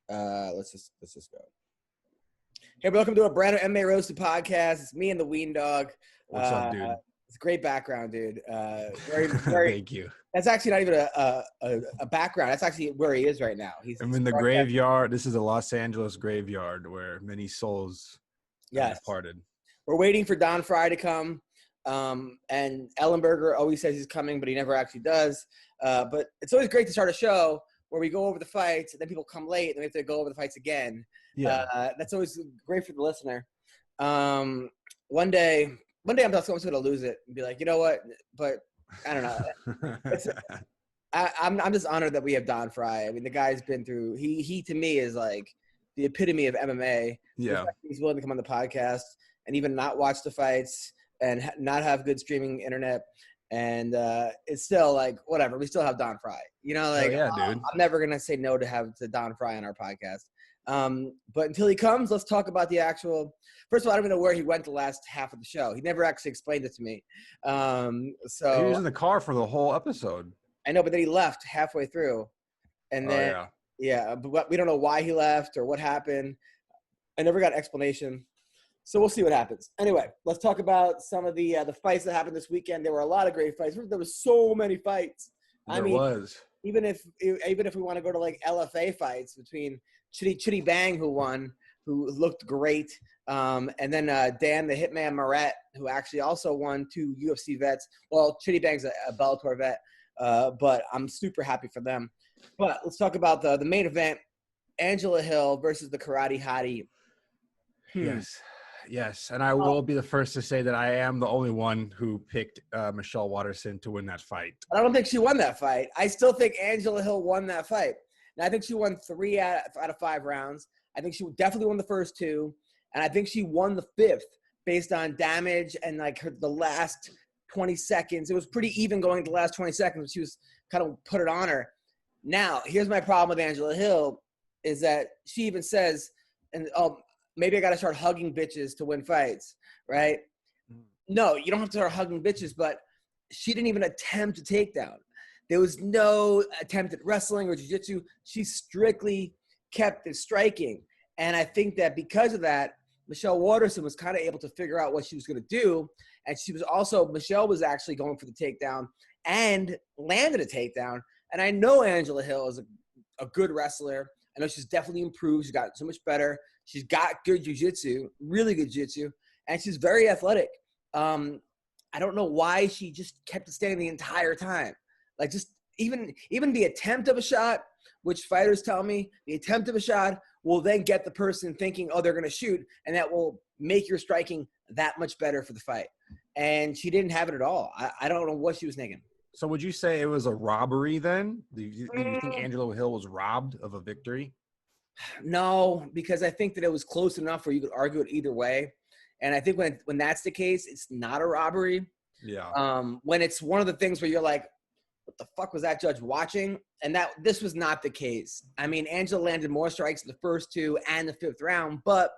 Let's just go. Hey, welcome to a brand new MMA Roasted Podcast. It's me and the Weendawg. What's up, dude? It's a great background, dude. Very. Thank you. That's actually not even a background. That's actually where he is right now. I'm in the graveyard. This is a Los Angeles graveyard where many souls have departed. We're waiting for Don Frye to come. And Ellenberger always says he's coming, but he never actually does. But it's always great to start a show where we go over the fights, and then people come late, and we have to go over the fights again. Yeah. That's always great for the listener. One day I'm just going to lose it and be like, you know what? But I don't know. I'm just honored that we have Don Frye. I mean, the guy's been through. He to me is like the epitome of MMA. Yeah, he's willing to come on the podcast and even not watch the fights and not have good streaming internet. And it's still like whatever. We still have Don Frye. You know, like dude. I'm never gonna say no to Don Frye on our podcast. But until he comes, let's talk about the actual. First of all, I don't even know where he went the last half of the show. He never actually explained it to me. So he was in the car for the whole episode. I know, but then he left halfway through, and then but we don't know why he left or what happened. I never got an explanation. So we'll see what happens. Anyway, let's talk about some of the fights that happened this weekend. There were a lot of great fights. There was so many fights. Even if we want to go to like LFA fights between Chitty Bang, who won, who looked great, and then Dan the Hitman Moret, who actually also won, 2 UFC vets. Well, Chitty Bang's a Bellator vet, but I'm super happy for them. But let's talk about the main event: Angela Hill versus the Karate Hottie. Yes, and I will be the first to say that I am the only one who picked Michelle Waterson to win that fight. I don't think she won that fight. I still think Angela Hill won that fight. And I think she won 3 out of 5 rounds. I think she definitely won the first 2, and I think she won the 5th based on damage and like the last 20 seconds. It was pretty even going the last 20 seconds. She was kind of put it on her. Now, here's my problem with Angela Hill is that she even says, maybe I got to start hugging bitches to win fights, right? No, you don't have to start hugging bitches, but she didn't even attempt a takedown. There was no attempt at wrestling or jiu-jitsu. She strictly kept it striking. And I think that because of that, Michelle Waterson was kind of able to figure out what she was going to do. And Michelle was actually going for the takedown and landed a takedown. And I know Angela Hill is a good wrestler. I know she's definitely improved. She's gotten so much better. She's got good jiu-jitsu, really good jiu-jitsu, and she's very athletic. I don't know why she just kept it standing the entire time. Like just even the attempt of a shot, which fighters tell me, the attempt of a shot will then get the person thinking, oh, they're going to shoot, and that will make your striking that much better for the fight. And she didn't have it at all. I don't know what she was thinking. So would you say it was a robbery then? Do you think Angela Hill was robbed of a victory? No, because I think that it was close enough where you could argue it either way. And I think when that's the case, it's not a robbery. Yeah. When it's one of the things where you're like, what the fuck was that judge watching? And this was not the case. I mean, Angela landed more strikes in the first 2 and the 5th round, but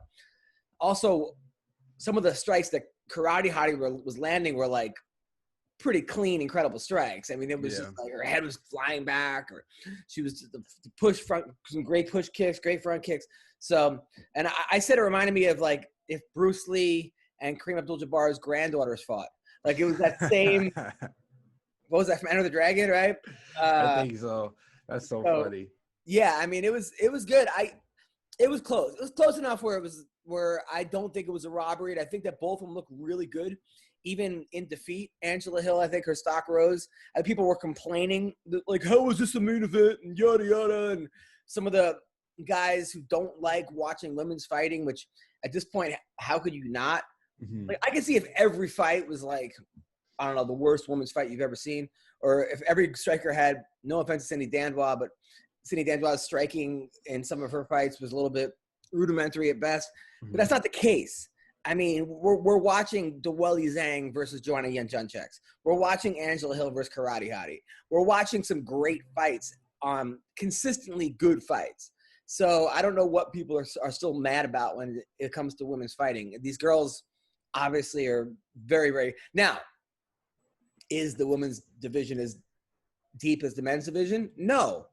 also some of the strikes that Karate Hottie was landing were like pretty clean, incredible strikes. I mean, it was just like her head was flying back, or she was the push front, some great push kicks, great front kicks. So, and I said it reminded me of like if Bruce Lee and Kareem Abdul-Jabbar's granddaughters fought. Like it was that same. What was that from Enter the Dragon, right? I think so. That's so funny. Yeah, I mean, it was good. It was close. It was close enough where I don't think it was a robbery. And I think that both of them look really good. Even in defeat, Angela Hill, I think her stock rose. And people were complaining, like, how was this a main event? And yada, yada. And some of the guys who don't like watching women's fighting, which at this point, how could you not? Mm-hmm. Like, I can see if every fight was like, I don't know, the worst women's fight you've ever seen. Or if every striker had, no offense to Cindy Dandois, but Cindy Dandois' striking in some of her fights was a little bit rudimentary at best. Mm-hmm. But that's not the case. I mean, we're watching Dewelly Zhang versus Joanna Jędrzejczyk. We're watching Angela Hill versus Karate Hottie. We're watching some great fights, consistently good fights. So I don't know what people are still mad about when it comes to women's fighting. These girls obviously are very, very – now, is the women's division as deep as the men's division? No.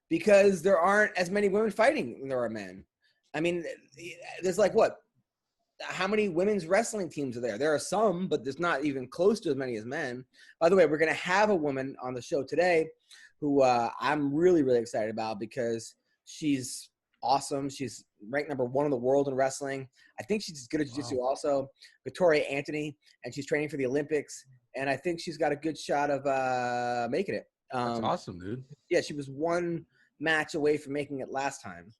because there aren't as many women fighting than there are men. I mean, there's like what? How many women's wrestling teams are there? There are some, but there's not even close to as many as men. By the way, we're going to have a woman on the show today who I'm really, really excited about because she's awesome. She's ranked number 1 in the world in wrestling. I think she's good at jiu-jitsu also. Victoria Anthony, and she's training for the Olympics. And I think she's got a good shot of making it. That's awesome, dude. Yeah, she was 1 match away from making it last time.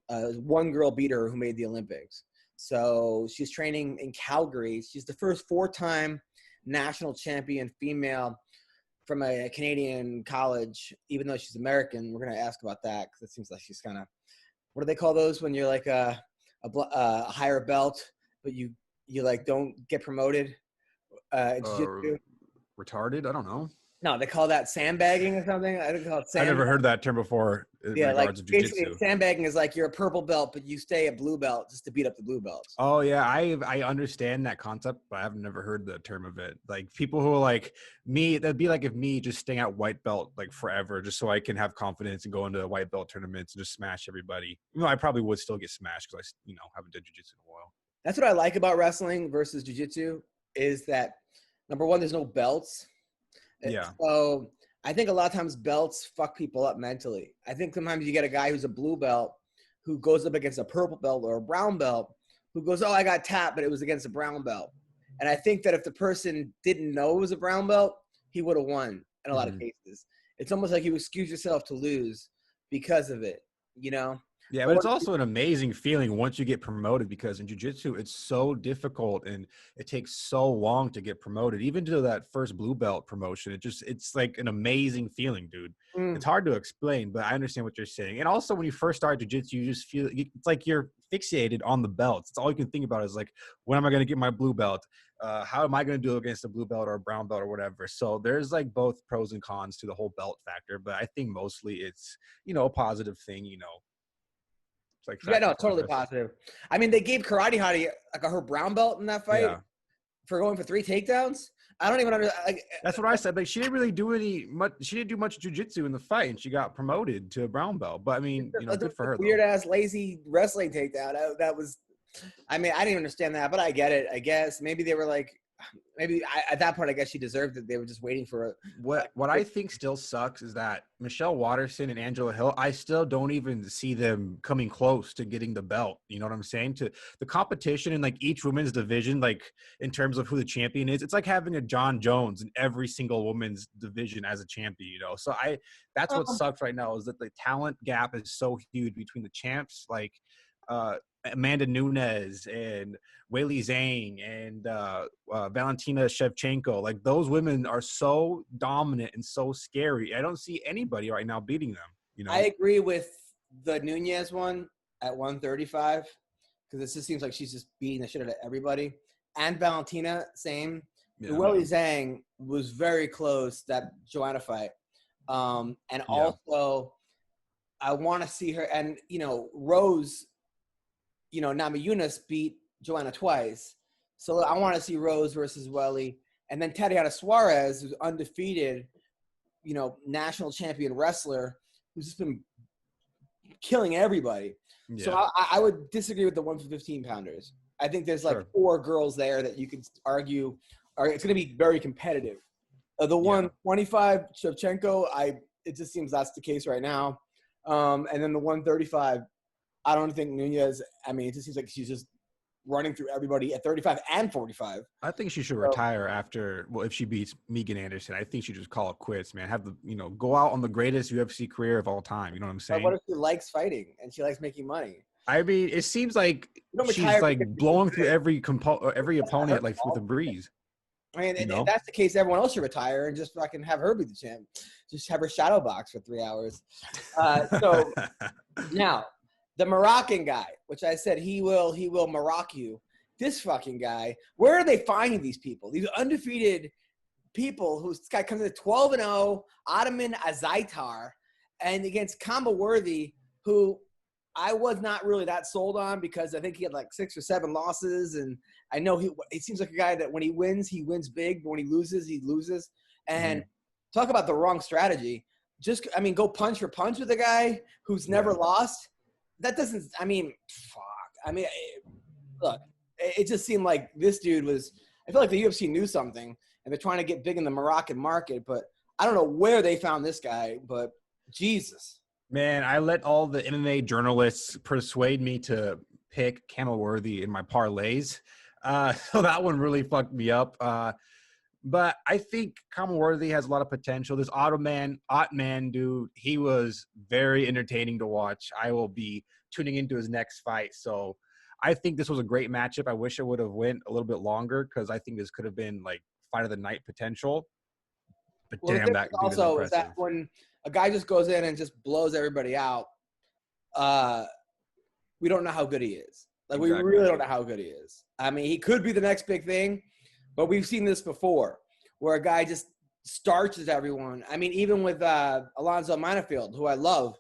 One girl beat her who made the Olympics. So she's training in Calgary. She's the first 4-time national champion female from a Canadian college, even though she's American. We're going to ask about that because it seems like she's kind of, what do they call those when you're like a higher belt, but you like don't get promoted? Retarded? I don't know. No, they call that sandbagging or something. I think call it sandbagging. I never heard that term before. Yeah, like basically sandbagging is like you're a purple belt, but you stay a blue belt just to beat up the blue belts. Oh yeah, I understand that concept, but I've never heard the term of it. Like people who are like me, that'd be like if me just staying at white belt like forever, just so I can have confidence and go into white belt tournaments and just smash everybody. You know, I probably would still get smashed because I haven't done jiu-jitsu in a while. That's what I like about wrestling versus jiu-jitsu is that number 1, there's no belts. Yeah. So I think a lot of times belts fuck people up mentally. I think sometimes you get a guy who's a blue belt who goes up against a purple belt or a brown belt who goes, oh, I got tapped, but it was against a brown belt. And I think that if the person didn't know it was a brown belt, he would have won in a lot of cases. It's almost like you excuse yourself to lose because of it, you know? Yeah, but it's also an amazing feeling once you get promoted because in jiu-jitsu, it's so difficult and it takes so long to get promoted. Even to that first blue belt promotion, it's like an amazing feeling, dude. It's hard to explain, but I understand what you're saying. And also when you first start jiu-jitsu, you just feel it's like you're fixated on the belts. It's all you can think about is like, when am I going to get my blue belt? How am I going to do against a blue belt or a brown belt or whatever? So there's like both pros and cons to the whole belt factor, but I think mostly it's, a positive thing, Like yeah, no, totally positive. I mean, they gave Karate Hottie like her brown belt in that fight for going for 3 takedowns. I don't even understand. That's what I said. Like, she didn't really do much. She didn't do much jiu-jitsu in the fight, and she got promoted to a brown belt. But I mean, good for her. Weird ass lazy wrestling takedown. That was. I mean, I didn't understand that, but I get it. I guess maybe they were like. At that point, I guess she deserved it. They were just waiting for it. What I think still sucks is that Michelle Waterson and Angela Hill, I still don't even see them coming close to getting the belt. You know what I'm saying? To the competition in like each women's division, like in terms of who the champion is, it's like having a John Jones in every single women's division as a champion. So that's what sucks right now is that the talent gap is so huge between the champs, like Amanda Nunes and Weili Zhang and Valentina Shevchenko. Like those women are so dominant and so scary. I don't see anybody right now beating them. I agree with the Nunes one at 135 because it just seems like she's just beating the shit out of everybody. And Valentina, same. Yeah. Weili Zhang was very close that Joanna fight. Also, I want to see her. And, Rose, Namajunas beat Joanna twice. So I want to see Rose versus Weili. And then Tatiana Suarez, who's undefeated, national champion wrestler, who's just been killing everybody. Yeah. So I would disagree with the 115-pounders. I think there's like 4 girls there that you could argue it's going to be very competitive. The 125, Shevchenko, it just seems that's the case right now. And then the 135, I don't think Nunes, it just seems like she's just running through everybody at 35 and 45. I think she should retire if she beats Megan Anderson. I think she just call it quits, man. Have go out on the greatest UFC career of all time. You know what I'm saying? But what if she likes fighting and she likes making money? I mean, it seems like she's like blowing through every opponent like with a breeze. I mean, if that's the case, everyone else should retire and just fucking have her be the champ. Just have her shadow box for 3 hours. So now, the Moroccan guy, which I said he will Morocco you. This fucking guy, where are they finding these people? These undefeated people this guy comes in at 12-0, Ottoman Azaitar, and against Kamba Worthy, who I was not really that sold on because I think he had like 6 or 7 losses. And I know he seems like a guy that when he wins big, but when he loses, he loses. And talk about the wrong strategy. just, I mean, go punch for punch with a guy who's never lost. That doesn't, I mean, fuck. I mean, look, it just seemed like this dude was, I feel like the UFC knew something and they're trying to get big in the Moroccan market, but I don't know where they found this guy, but Jesus. Man, I let all the MMA journalists persuade me to pick Camel Worthy in my parlays. So that one really fucked me up. But I think Camel Worthy has a lot of potential. This Otman dude, he was very entertaining to watch. I will be tuning into his next fight. So I think this was a great matchup. I wish it would have went a little bit longer because I think this could have been like fight of the night potential. But well, damn, that dude also is impressive. That when a guy just goes in and just blows everybody out, we don't know how good he is. Like, exactly. We really don't know how good he is. I mean, he could be the next big thing, but we've seen this before where a guy just starches everyone. I mean, even with Alonzo Manafield, who I love,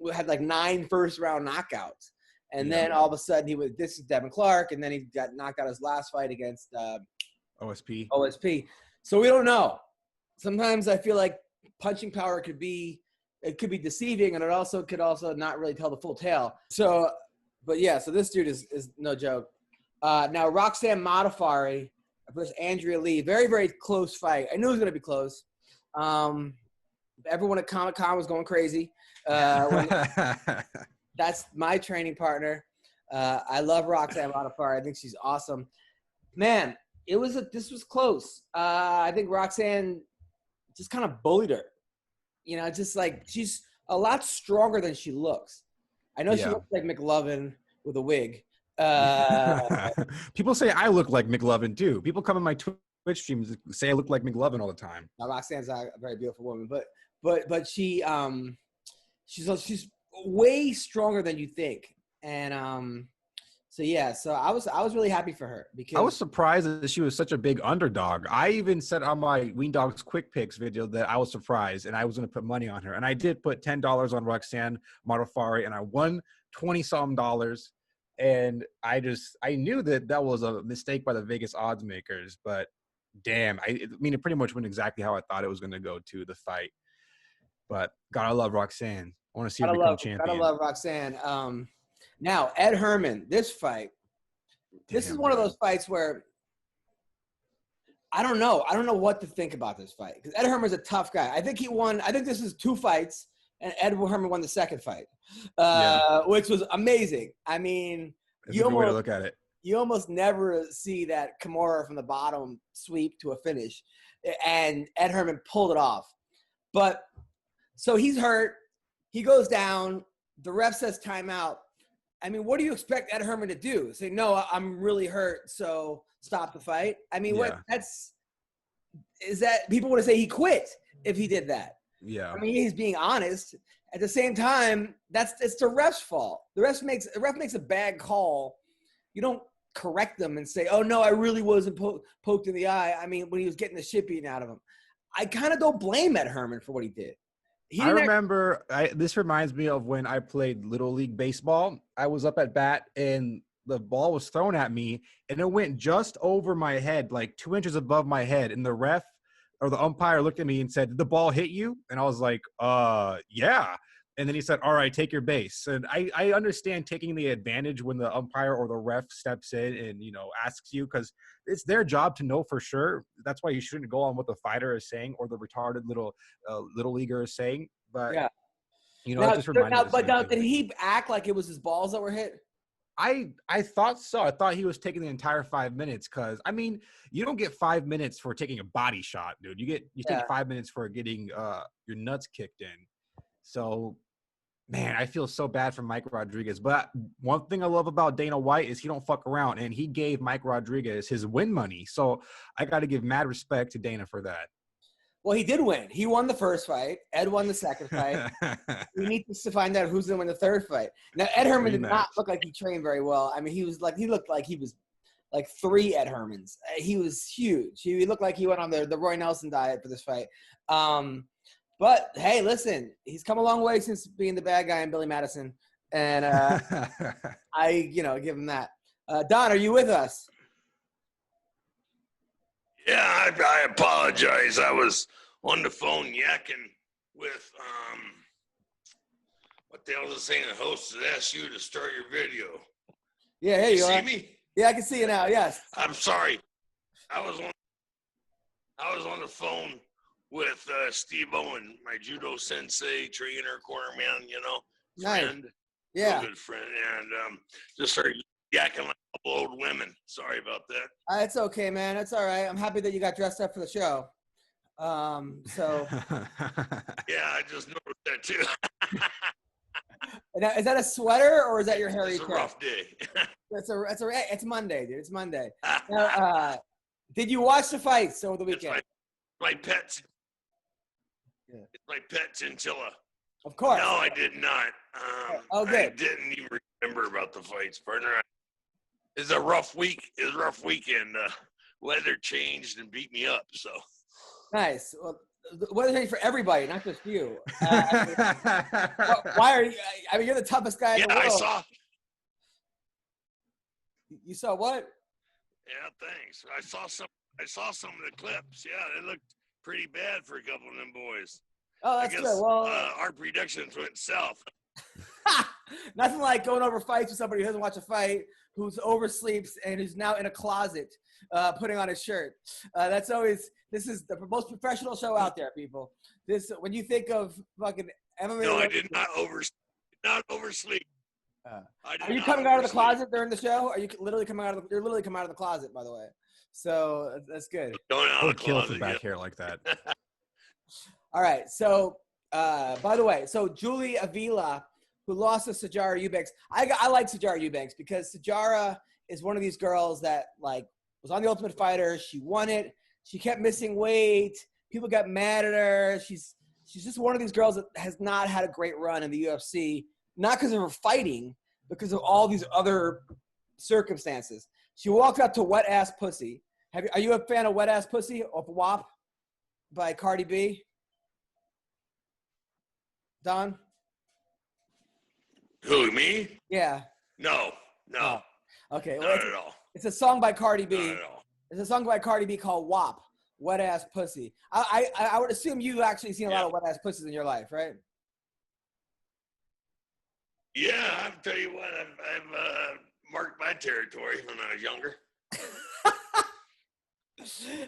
who had like 9 first-round knockouts. And then all of a sudden this is Devin Clark, and then he got knocked out his last fight against OSP. So we don't know. Sometimes I feel like punching power could be deceiving, and it could also not really tell the full tale. So, but yeah, so this dude is no joke. Now Roxanne Modafferi versus Andrea Lee, very, very close fight. I knew it was going to be close. Everyone at Comic-Con was going crazy. That's my training partner. I love Roxanne Modafferi. I think she's awesome. Man, this was close. I think Roxanne just kind of bullied her. You know, just like she's a lot stronger than she looks. I know she looks like McLovin with a wig. People say I look like McLovin too. People come in my Twitch streams say I look like McLovin all the time. Now, Roxanne's a very beautiful woman, but she's way stronger than you think, and so I was really happy for her because I was surprised that she was such a big underdog. I even said on my Weendawg's quick picks video that I was surprised and I was going to put money on her, and I did put $10 on Roxanne Modafferi, and I won $20-some. And I knew that was a mistake by the Vegas odds makers, but damn, I mean, it pretty much went exactly how I thought it was going to go to the fight. But gotta love Roxanne. I want to see her become champion. Gotta love Roxanne. Now, Ed Herman, this fight. This is one of those fights where I don't know. I don't know what to think about this fight because Ed Herman's a tough guy. I think he won. I think this is 2 fights, and Ed Herman won the second fight, which was amazing. I mean, that's a good way to look at it. You almost never see that Kimura from the bottom sweep to a finish, and Ed Herman pulled it off. But so he's hurt. He goes down. The ref says timeout. I mean, what do you expect Ed Herman to do? Say, no, I'm really hurt, so stop the fight? I mean, is that people would say he quit if he did that. Yeah. I mean, he's being honest. At the same time, it's the ref's fault. The ref makes a bad call. You don't correct them and say, oh, no, I really wasn't poked in the eye. I mean, when he was getting the shit beaten out of him. I kind of don't blame Ed Herman for what he did. I remember this reminds me of when I played Little League Baseball. I was up at bat and the ball was thrown at me and it went just over my head, like 2 inches above my head. And the ref or the umpire looked at me and said, did the ball hit you? And I was like, yeah. And then he said, all right, take your base. And I understand taking the advantage when the umpire or the ref steps in and, asks you because it's their job to know for sure. That's why you shouldn't go on what the fighter is saying or the retarded little leaguer is saying. But, yeah. It just reminded me. But now, did he act like it was his balls that were hit? I thought so. I thought he was taking the entire 5 minutes because, I mean, you don't get 5 minutes for taking a body shot, dude. You take 5 minutes for getting your nuts kicked in. So, man, I feel so bad for Mike Rodriguez. But one thing I love about Dana White is he don't fuck around, and he gave Mike Rodriguez his win money. So I got to give mad respect to Dana for that. Well, he did win. He won the first fight. Ed won the second fight. We need to find out who's going to win the third fight. Now, Ed Herman did not look like he trained very well. I mean, he looked like he was like 3 Ed Hermans. He was huge. He looked like he went on the Roy Nelson diet for this fight. But, hey, listen, he's come a long way since being the bad guy in Billy Madison. And I give him that. Don, are you with us? Yeah, I apologize. I was on the phone yakking. with what the hell is this thing the host has asked you to start your video? Yeah, hey, you see are. Me? Yeah, I can see you now. Yes. I'm sorry. I was on the phone with Steve Owen, my judo sensei, trainer, cornerman, friend. Nice. Yeah. Real good friend. And just started yakking like a couple old women. Sorry about that. It's okay, man. It's all right. I'm happy that you got dressed up for the show. So. Yeah, I just noticed that too. Now, is that a sweater or is that your hairy It's a rough day. It's Monday, dude. It's Monday. Now, did you watch the fights over the weekend? My pets. Yeah. It's my pet chinchilla. Of course. No, I did not. Good. I didn't even remember about the fights, partner. It's a rough week. It was a rough weekend. Weather changed and beat me up. So. Nice. Well, the weather changed for everybody, not just you. Why are you? I mean, you're the toughest guy in the world. I saw. You saw what? Yeah, thanks. I saw some of the clips. Yeah, they looked pretty bad for a couple of them boys. Oh, that's good. Well, our predictions went south. Nothing like going over fights with somebody who doesn't watch a fight, who's oversleeps, and who's now in a closet putting on a shirt. This is the most professional show out there, people. When you think of fucking MMA. No, I did not oversleep. Are you coming out of the closet during the show? Are you literally coming out of you're literally coming out of the closet, by the way. So that's good. Going out of the closet. For back hair like that. All right. So, by the way, Julie Avila, who lost to Sijara Eubanks. I like Sijara Eubanks because Sijara is one of these girls that was on The Ultimate Fighter. She won it. She kept missing weight. People got mad at her. She's just one of these girls that has not had a great run in the UFC, not because of her fighting, because of all these other circumstances. She walked up to Wet Ass Pussy. Are you a fan of Wet Ass Pussy of WAP by Cardi B? Don? Who, me? Yeah. No. Oh, okay. Not at all. It's a song by Cardi B. Not at all. It's a song by Cardi B called WAP, Wet Ass Pussy. I would assume you've actually seen a lot of wet ass pussies in your life, right? Yeah, I'll tell you what, I've marked my territory when I was younger.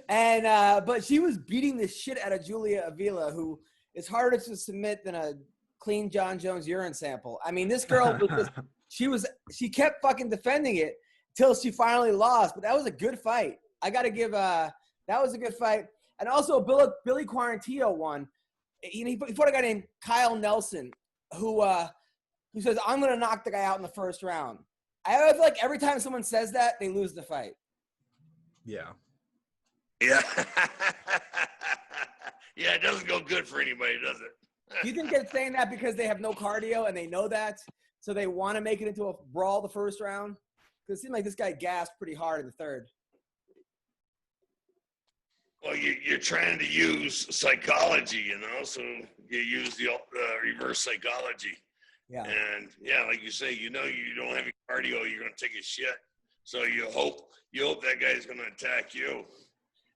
And but she was beating the shit out of Julia Avila, who is harder to submit than a clean John Jones urine sample. I mean, this girl was she kept fucking defending it till she finally lost. But that was a good fight. I got to give that was a good fight. And also Billy Quarantillo won. He fought a guy named Kyle Nelson, who says, I'm going to knock the guy out in the first round. I feel like every time someone says that, they lose the fight. Yeah. Yeah. Yeah, it doesn't go good for anybody, does it? Do you think they're saying that because they have no cardio and they know that, so they want to make it into a brawl the first round? Because it seemed like this guy gasped pretty hard in the third. Well, you're trying to use psychology, so you use the reverse psychology. Yeah. And yeah, like you say, you don't have any cardio, you're gonna take a shit. So you hope that guy's gonna attack you.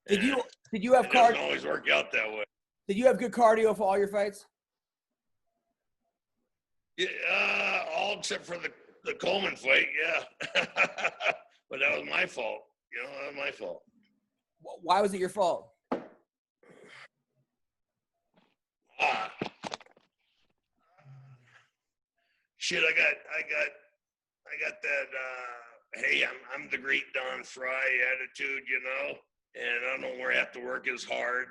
Did you have cardio? It doesn't always work out that way. Did you have good cardio for all your fights? Yeah, all except for the Coleman fight, yeah. But that was my fault. That was my fault. Why was it your fault? Shit, I got that hey, I'm the great Don Frye attitude, and I don't have to work as hard,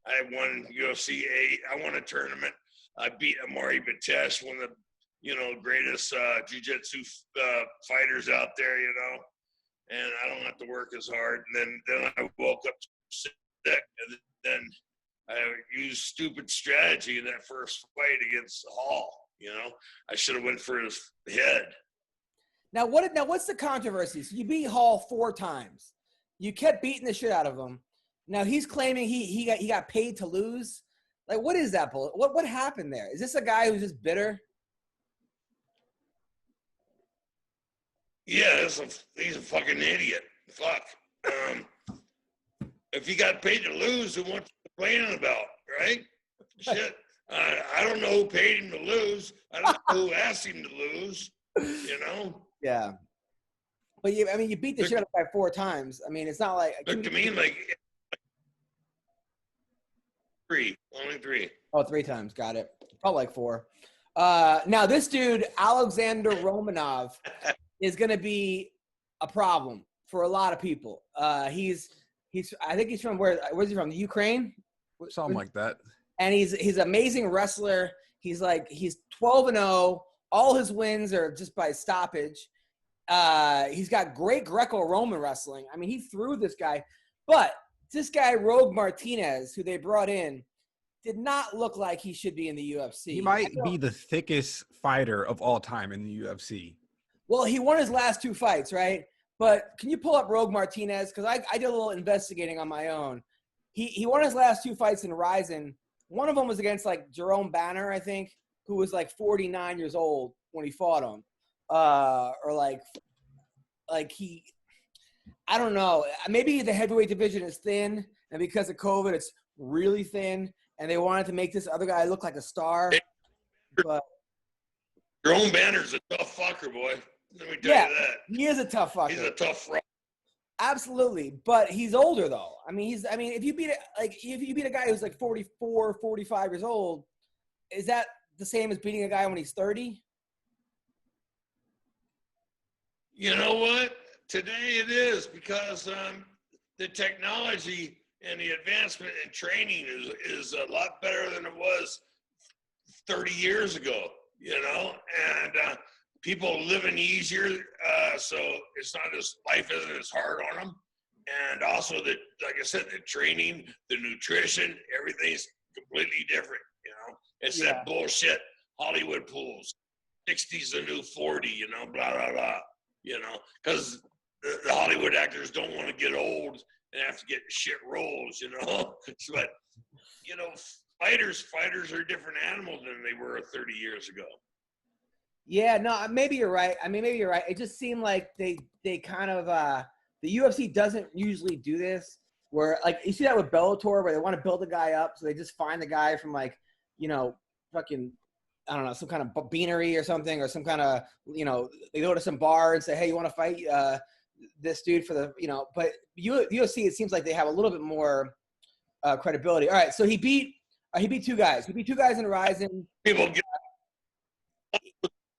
I won UFC 8. I won a tournament. I beat Amari Batesh, one of the greatest jiu-jitsu fighters out there, and I don't have to work as hard. And then I woke up sick, and then I used stupid strategy in that first fight against Hall. I should have went for his head. Now what's the controversy? So you beat Hall 4 times. You kept beating the shit out of him. Now he's claiming he got paid to lose. Like, what is that bull? What happened there? Is this a guy who's just bitter? Yeah, he's a fucking idiot. Fuck. If he got paid to lose, then what's he complaining about, right? Shit. I don't know who paid him to lose. I don't know who asked him to lose. You know? Yeah. But you beat the shit out of the guy 4 times. I mean, it's not like. Look to me like 3. Only 3. Oh, 3 times. Got it. Felt like 4. Now this dude, Alexander Romanov, is going to be a problem for a lot of people. He's I think he's from where's he from? The Ukraine? Something like that. And he's an amazing wrestler. He's 12-0. All his wins are just by stoppage. He's got great Greco-Roman wrestling. I mean, he threw this guy. But this guy, Rogue Martinez, who they brought in, did not look like he should be in the UFC. He might be the thickest fighter of all time in the UFC. Well, he won his last 2 fights, right? But can you pull up Rogue Martinez? Because I did a little investigating on my own. He won his last 2 fights in Ryzen. One of them was against Jerome Banner, I think, who was 49 years old when he fought him. I don't know. Maybe the heavyweight division is thin, and because of COVID, it's really thin, and they wanted to make this other guy look like a star. But Jerome Banner's a tough fucker, boy. Let me tell you that. He is a tough fucker. He's a tough fucker. Absolutely, but he's older though. If you beat a guy who's 44, 45 years old, is that the same as beating a guy when he's 30? You know what? Today it is, because the technology and the advancement in training is a lot better than it was 30 years ago, you know, and people living easier, so it's not as, life isn't as hard on them. And also that, like I said, the training, the nutrition, everything's completely different, you know. It's that bullshit Hollywood pools. 60's the new 40, you know, blah, blah, blah, you know, because the Hollywood actors don't want to get old and have to get shit roles, you know. But, you know, fighters are different animals than they were 30 years ago. Yeah, no, maybe you're right. Maybe you're right. It just seemed like they kind of the UFC doesn't usually do this, where you see that with Bellator, where they want to build a guy up, so they just find the guy from fucking, I don't know, some kind of beanery or something, or some kind of, you know, they go to some bar and say, hey, you want to fight this dude for the, you know. But UFC, it seems like they have a little bit more credibility. All right, so he beat 2 guys. He beat 2 guys in Ryzen.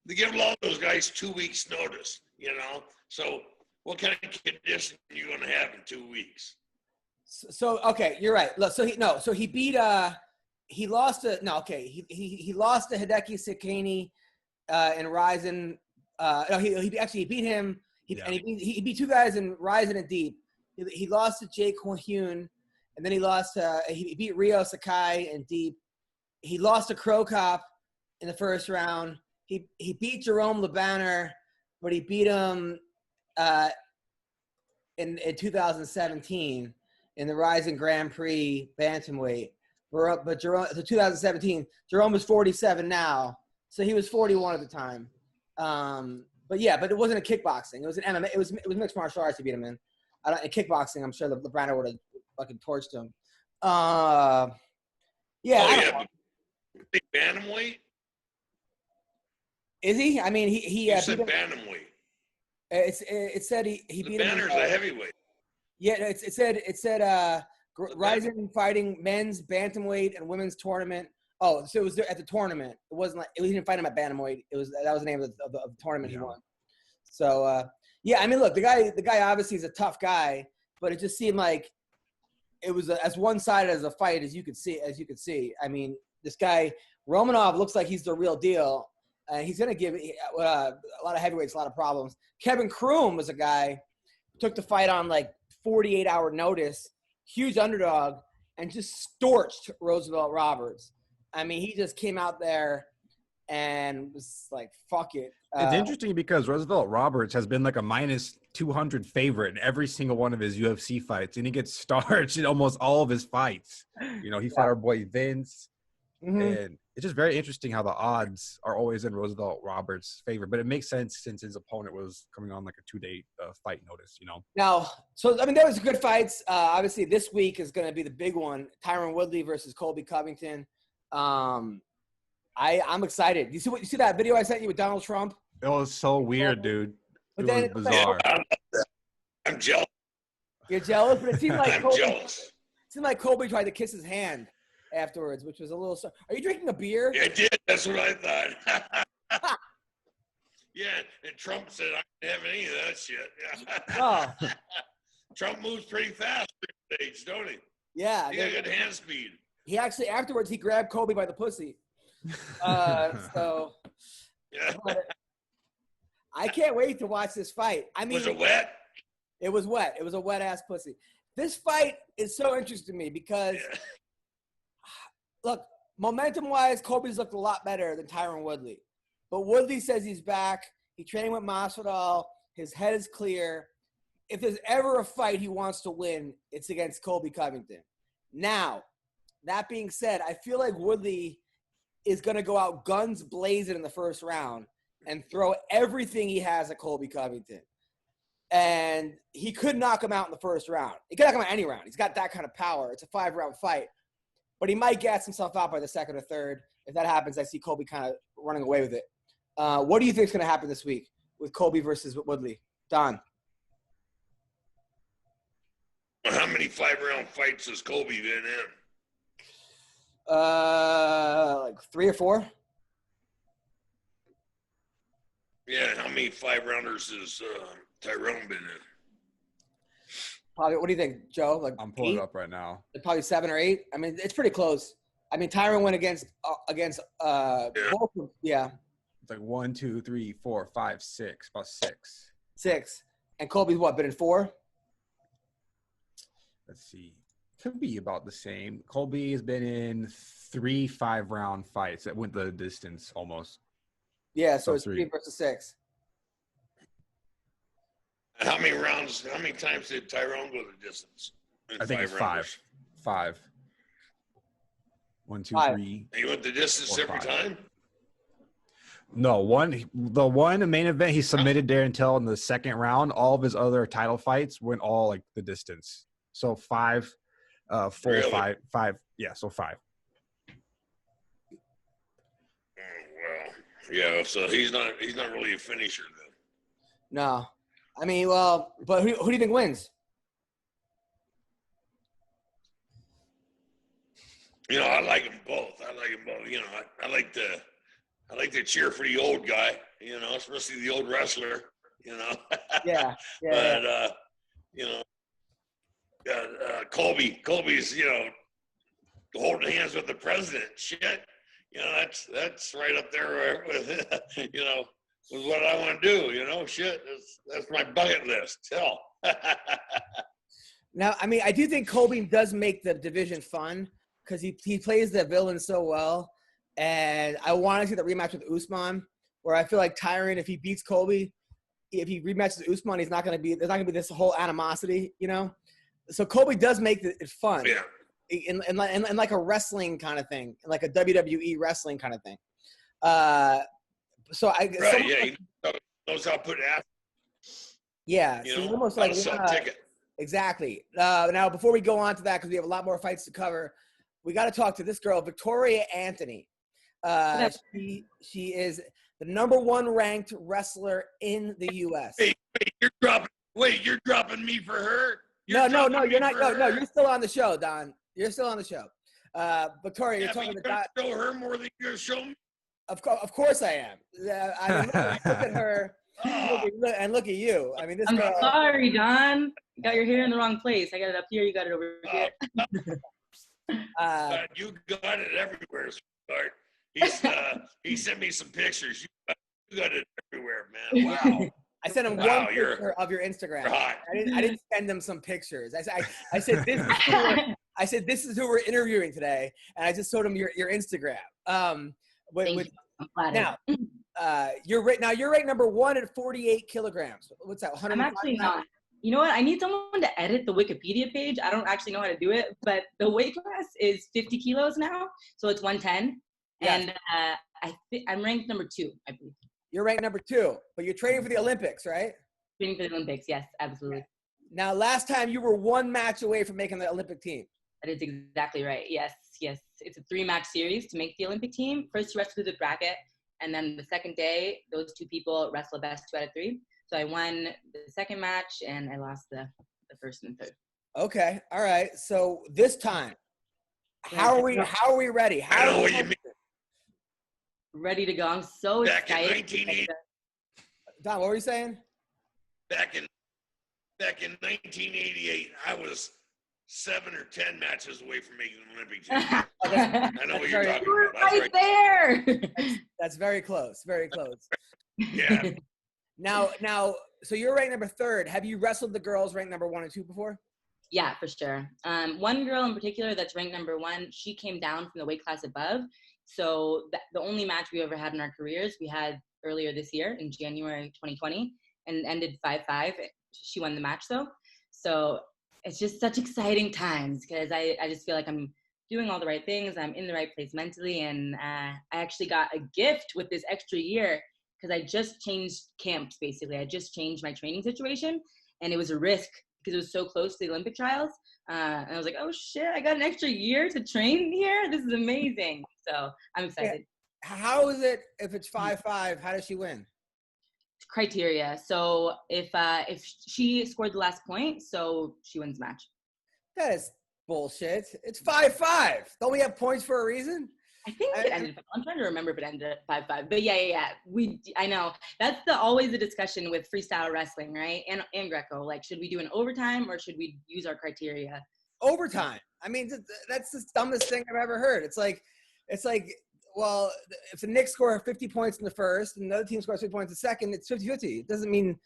They give all those guys 2 weeks notice, you know. So what kind of condition are you going to have in 2 weeks? So okay, you're right. Look, he beat he lost to Hideki Sekeni in Ryzen. No, he beat him. He beat 2 guys in Ryzen and Deep. He lost to Jake Hyun, and then he lost to he beat Ryo Sakai in Deep. He lost to Crow Cop in the first round. He beat Jerome LeBanner, but he beat him in 2017 in the Ryzen Grand Prix bantamweight. But Jerome, so 2017, Jerome was 47 now, so he was 41 at the time. But it wasn't a kickboxing. It was an MMA. It was mixed martial arts to beat him in. In kickboxing, I'm sure LeBanner would have fucking torched him. Big bantamweight. Is he? I mean, he said bantamweight. It said he beat him. Banner's a heavyweight. Yeah, it said Ryzen fighting men's bantamweight and women's tournament. Oh, so it was at the tournament. It wasn't he didn't fight him at bantamweight. That was the name of the tournament he won. So I mean, look, the guy obviously is a tough guy, but it just seemed like it was as one-sided as a fight as you could see. I mean, this guy Romanov looks like he's the real deal. He's going to give a lot of heavyweights a lot of problems. Kevin Kroom was a guy who took the fight on 48-hour notice, huge underdog, and just torched Roosevelt Roberts. I mean, he just came out there and was like, fuck it. It's interesting because Roosevelt Roberts has been a -200 favorite in every single one of his UFC fights, and he gets starched in almost all of his fights. You know, he fought our boy Vince. Mm-hmm. And it's just very interesting how the odds are always in Roosevelt Roberts' favor, but it makes sense since his opponent was coming on a 2-day fight notice, you know. Now, so I mean, there was good fights. Obviously, this week is going to be the big one: Tyron Woodley versus Colby Covington. I'm excited. You see that video I sent you with Donald Trump? It was so weird, dude. But It then was bizarre. I'm jealous. You're jealous, but it seemed like I'm jealous. It seemed like Colby tried to kiss his hand afterwards, which was a little. Are you drinking a beer? Yeah, I did. That's what I thought. Yeah, and Trump said I didn't have any of that shit. Oh. Trump moves pretty fast these days, don't he? Yeah. He got good hand speed. He actually afterwards he grabbed Colby by the pussy. So. Yeah. I can't wait to watch this fight. I mean, Was it wet? It was wet. It was a wet ass pussy. This fight is so interesting to me because, look, momentum-wise, Colby's looked a lot better than Tyron Woodley. But Woodley says he's back. He trained with Masvidal. His head is clear. If there's ever a fight he wants to win, it's against Colby Covington. Now, that being said, I feel like Woodley is going to go out guns blazing in the first round and throw everything he has at Colby Covington. And he could knock him out in the first round. He could knock him out any round. He's got that kind of power. It's a 5-round fight. But he might gas himself out by the second or third. If that happens, I see Colby kind of running away with it. What do you think is going to happen this week with Colby versus Woodley? Don? How many 5-round fights has Colby been in? Like 3 or 4. Yeah, how many 5-rounders has Tyrone been in? Probably. What do you think, Joe? Like I'm pulling 8? it up right now. Probably 7 or 8. I mean, it's pretty close. I mean, Tyron went against both. Yeah. It's like 1, 2, 3, 4, 5, 6. About 6. 6. And Colby's what? Been in 4? Let's see. Could be about the same. Colby has been in 3 5-round fights that went the distance almost. Yeah, so it's 3 versus 6. How many times did Tyrone go the distance? I think it's 5. 5. 1, 2, 5. 3. He went the distance 4, every 5. time? No, the main event he submitted there until in the second round. All of his other title fights went all like the distance. So 5, 4, Really? 5. Yeah, so 5. Well, yeah. So he's not really a finisher then. No. I mean, well, but who do you think wins? You know, I like them both. You know, I like to cheer for the old guy. You know, especially the old wrestler. You know. Yeah. But you know, Colby's holding hands with the president. Shit. You know, that's right up there with with what I want to do. You know, shit. That's my bucket list. Hell. Now, I mean, I do think Colby does make the division fun because he plays the villain so well. And I want to see the rematch with Usman, where I feel like Tyron, if he beats Colby, if he rematches Usman, there's not going to be this whole animosity, you know? So Colby does make it fun. Yeah. In like a wrestling kind of thing, like a WWE wrestling kind of thing. He knows how to put ass. Yeah, You so know, almost how like to sell a ticket. Exactly. Now, before we go on to that, because we have a lot more fights to cover, we got to talk to this girl, Victoria Anthony. She is the #1 ranked wrestler in the U.S. Hey, you're dropping me for her? No, you're not. No, you're still on the show, Don. You're still on the show. Victoria, you're talking to show her more than you're show me. Of course I am. I mean, look at her and look at you. I mean, this girl. I'm sorry, Don. You got your hair in the wrong place. I got it up here. You got it over here. You got it everywhere, sweetheart. He sent me some pictures. You got it everywhere, man. Wow. I sent him one picture of your Instagram. Hot. I didn't send him some pictures. I said this is who we're interviewing today, and I just showed him your Instagram. Now, you're ranked #1 at 48 kilograms. What's that? I'm actually not. You know what? I need someone to edit the Wikipedia page. I don't actually know how to do it, but the weight class is 50 kilos now, so it's 110. Yes. And I'm ranked #2, I believe. You're ranked #2, but you're training for the Olympics, right? Training for the Olympics, yes, absolutely. Now, last time you were 1 match away from making the Olympic team. That is exactly right. Yes, yes, it's a 3-match series to make the Olympic team. First, you wrestle through the bracket, and then the second day, those 2 people wrestle best 2 out of 3. So I won the second match, and I lost the first and third. Okay, all right. So this time, how are we ready? I know what you mean. Ready to go. I'm so Back excited. in 1980, Don, what were you saying? back in 1988, I was 7 or 10 matches away from making an Olympic team. I know what you're talking You're about. right there. That's very close. Very close. Yeah. Now, so you're ranked number 3rd. Have you wrestled the girls ranked number 1 and 2 before? Yeah, for sure. One girl in particular that's ranked number 1, she came down from the weight class above. So the only match we ever had in our careers, we had earlier this year in January 2020, and ended 5-5. She won the match though. So it's just such exciting times because I just feel like I'm doing all the right things. I'm in the right place mentally. And I actually got a gift with this extra year because I just changed camps, basically. I just changed my training situation, and it was a risk because it was so close to the Olympic trials. And I was like, oh shit, I got an extra year to train here? This is amazing. So I'm excited. Yeah. How is it if it's 5-5? How does she win? Criteria. So if she scored the last point, so she wins the match. That is bullshit. It's 5-5. Don't we have points for a reason? I think it ended. I'm trying to remember if it ended at 5-5. But yeah. I know that's always the discussion with freestyle wrestling, right? And Greco. Like, should we do an overtime or should we use our criteria? Overtime. I mean, that's the dumbest thing I've ever heard. It's like, well, if the Knicks score 50 points in the first and another team scores 50 points in the second, it's 50-50. It doesn't mean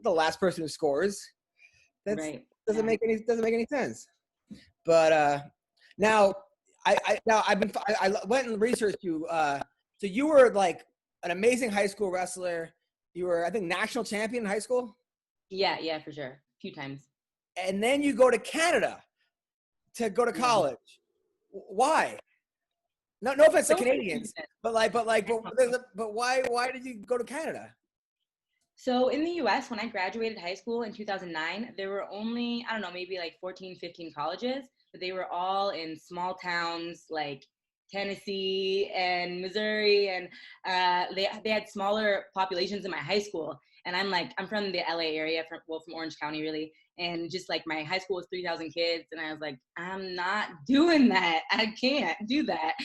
the last person who scores. That right. doesn't make any sense. But now I went and researched you. So you were like an amazing high school wrestler. You were, I think, national champion in high school. Yeah, for sure. A few times. And then you go to Canada to go to college. Why? No offense to Canadians, but why did you go to Canada? So in the US, when I graduated high school in 2009, there were only, I don't know, maybe like 14, 15 colleges, but they were all in small towns like Tennessee and Missouri, and they had smaller populations in my high school. And I'm from the LA area, from Orange County, really. And just like my high school was 3,000 kids. And I was like, I'm not doing that. I can't do that.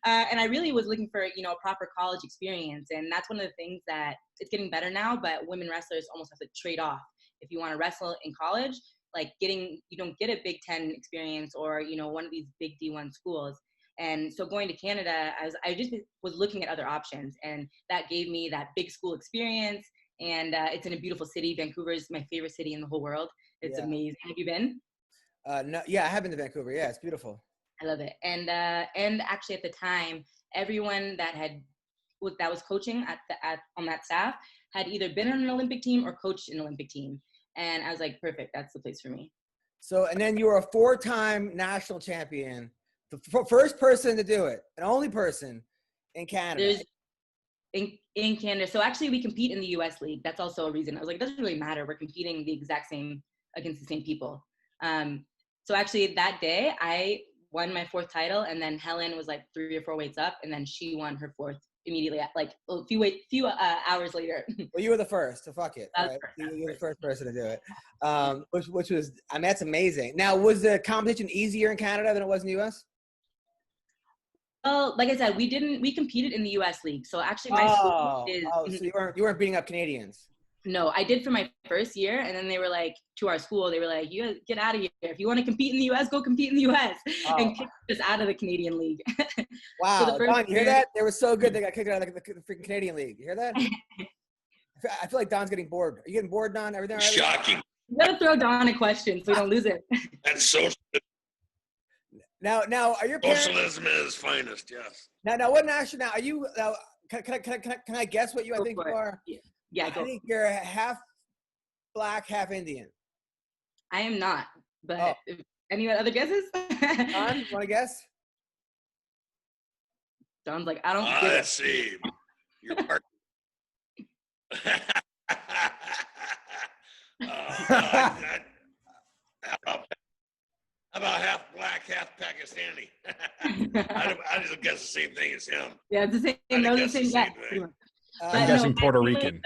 And I really was looking for, a proper college experience. And that's one of the things that it's getting better now, but women wrestlers almost have to trade off. If you want to wrestle in college, like you don't get a Big Ten experience or, one of these big D1 schools. And so going to Canada, I just was looking at other options, and that gave me that big school experience. And it's in a beautiful city. Vancouver is my favorite city in the whole world. It's amazing. Have you been? No. Yeah, I have been to Vancouver. Yeah, it's beautiful. I love it. And actually at the time, everyone that was coaching on that staff had either been on an Olympic team or coached an Olympic team. And I was like, perfect. That's the place for me. So, and then you were a 4-time national champion, the first person to do it, an only person in Canada. In Canada. So actually we compete in the US League. That's also a reason. I was like, it doesn't really matter. We're competing the exact same against the same people. So actually that day I won my 4th title, and then Helen was like 3 or 4 weights up, and then she won her 4th immediately, like a few hours later. Well, you were the first, so fuck it. Right? You were the first person to do it, which was, I mean, that's amazing. Now, was the competition easier in Canada than it was in the US? Well, like I said, we competed in the US League. So actually my school is. Oh, so you weren't beating up Canadians. No, I did for my first year, and then they were like, to our school, they were like, you get out of here. If you want to compete in the US, go compete in the US. And kicked us out of the Canadian League. Wow. So Don, you hear that? They were so good they got kicked out of the freaking Canadian League. You hear that? I feel like Don's getting bored. Are you getting bored, Don? Everything all right? Shocking. You gotta throw Don a question so we don't lose it. That's social. Now, are your parents? Socialism at its finest, yes. Now, what national are you? Now, can I guess what you? I think you are. Yeah, I think you're half black, half Indian. I am not. But any other guesses? Don, you want to guess? Don's like, I don't. Let's see. You're part. About half black, half Pakistani. I just guess the same thing as him. Yeah, it's the same. No, the same guy. I'm guessing Puerto Rican.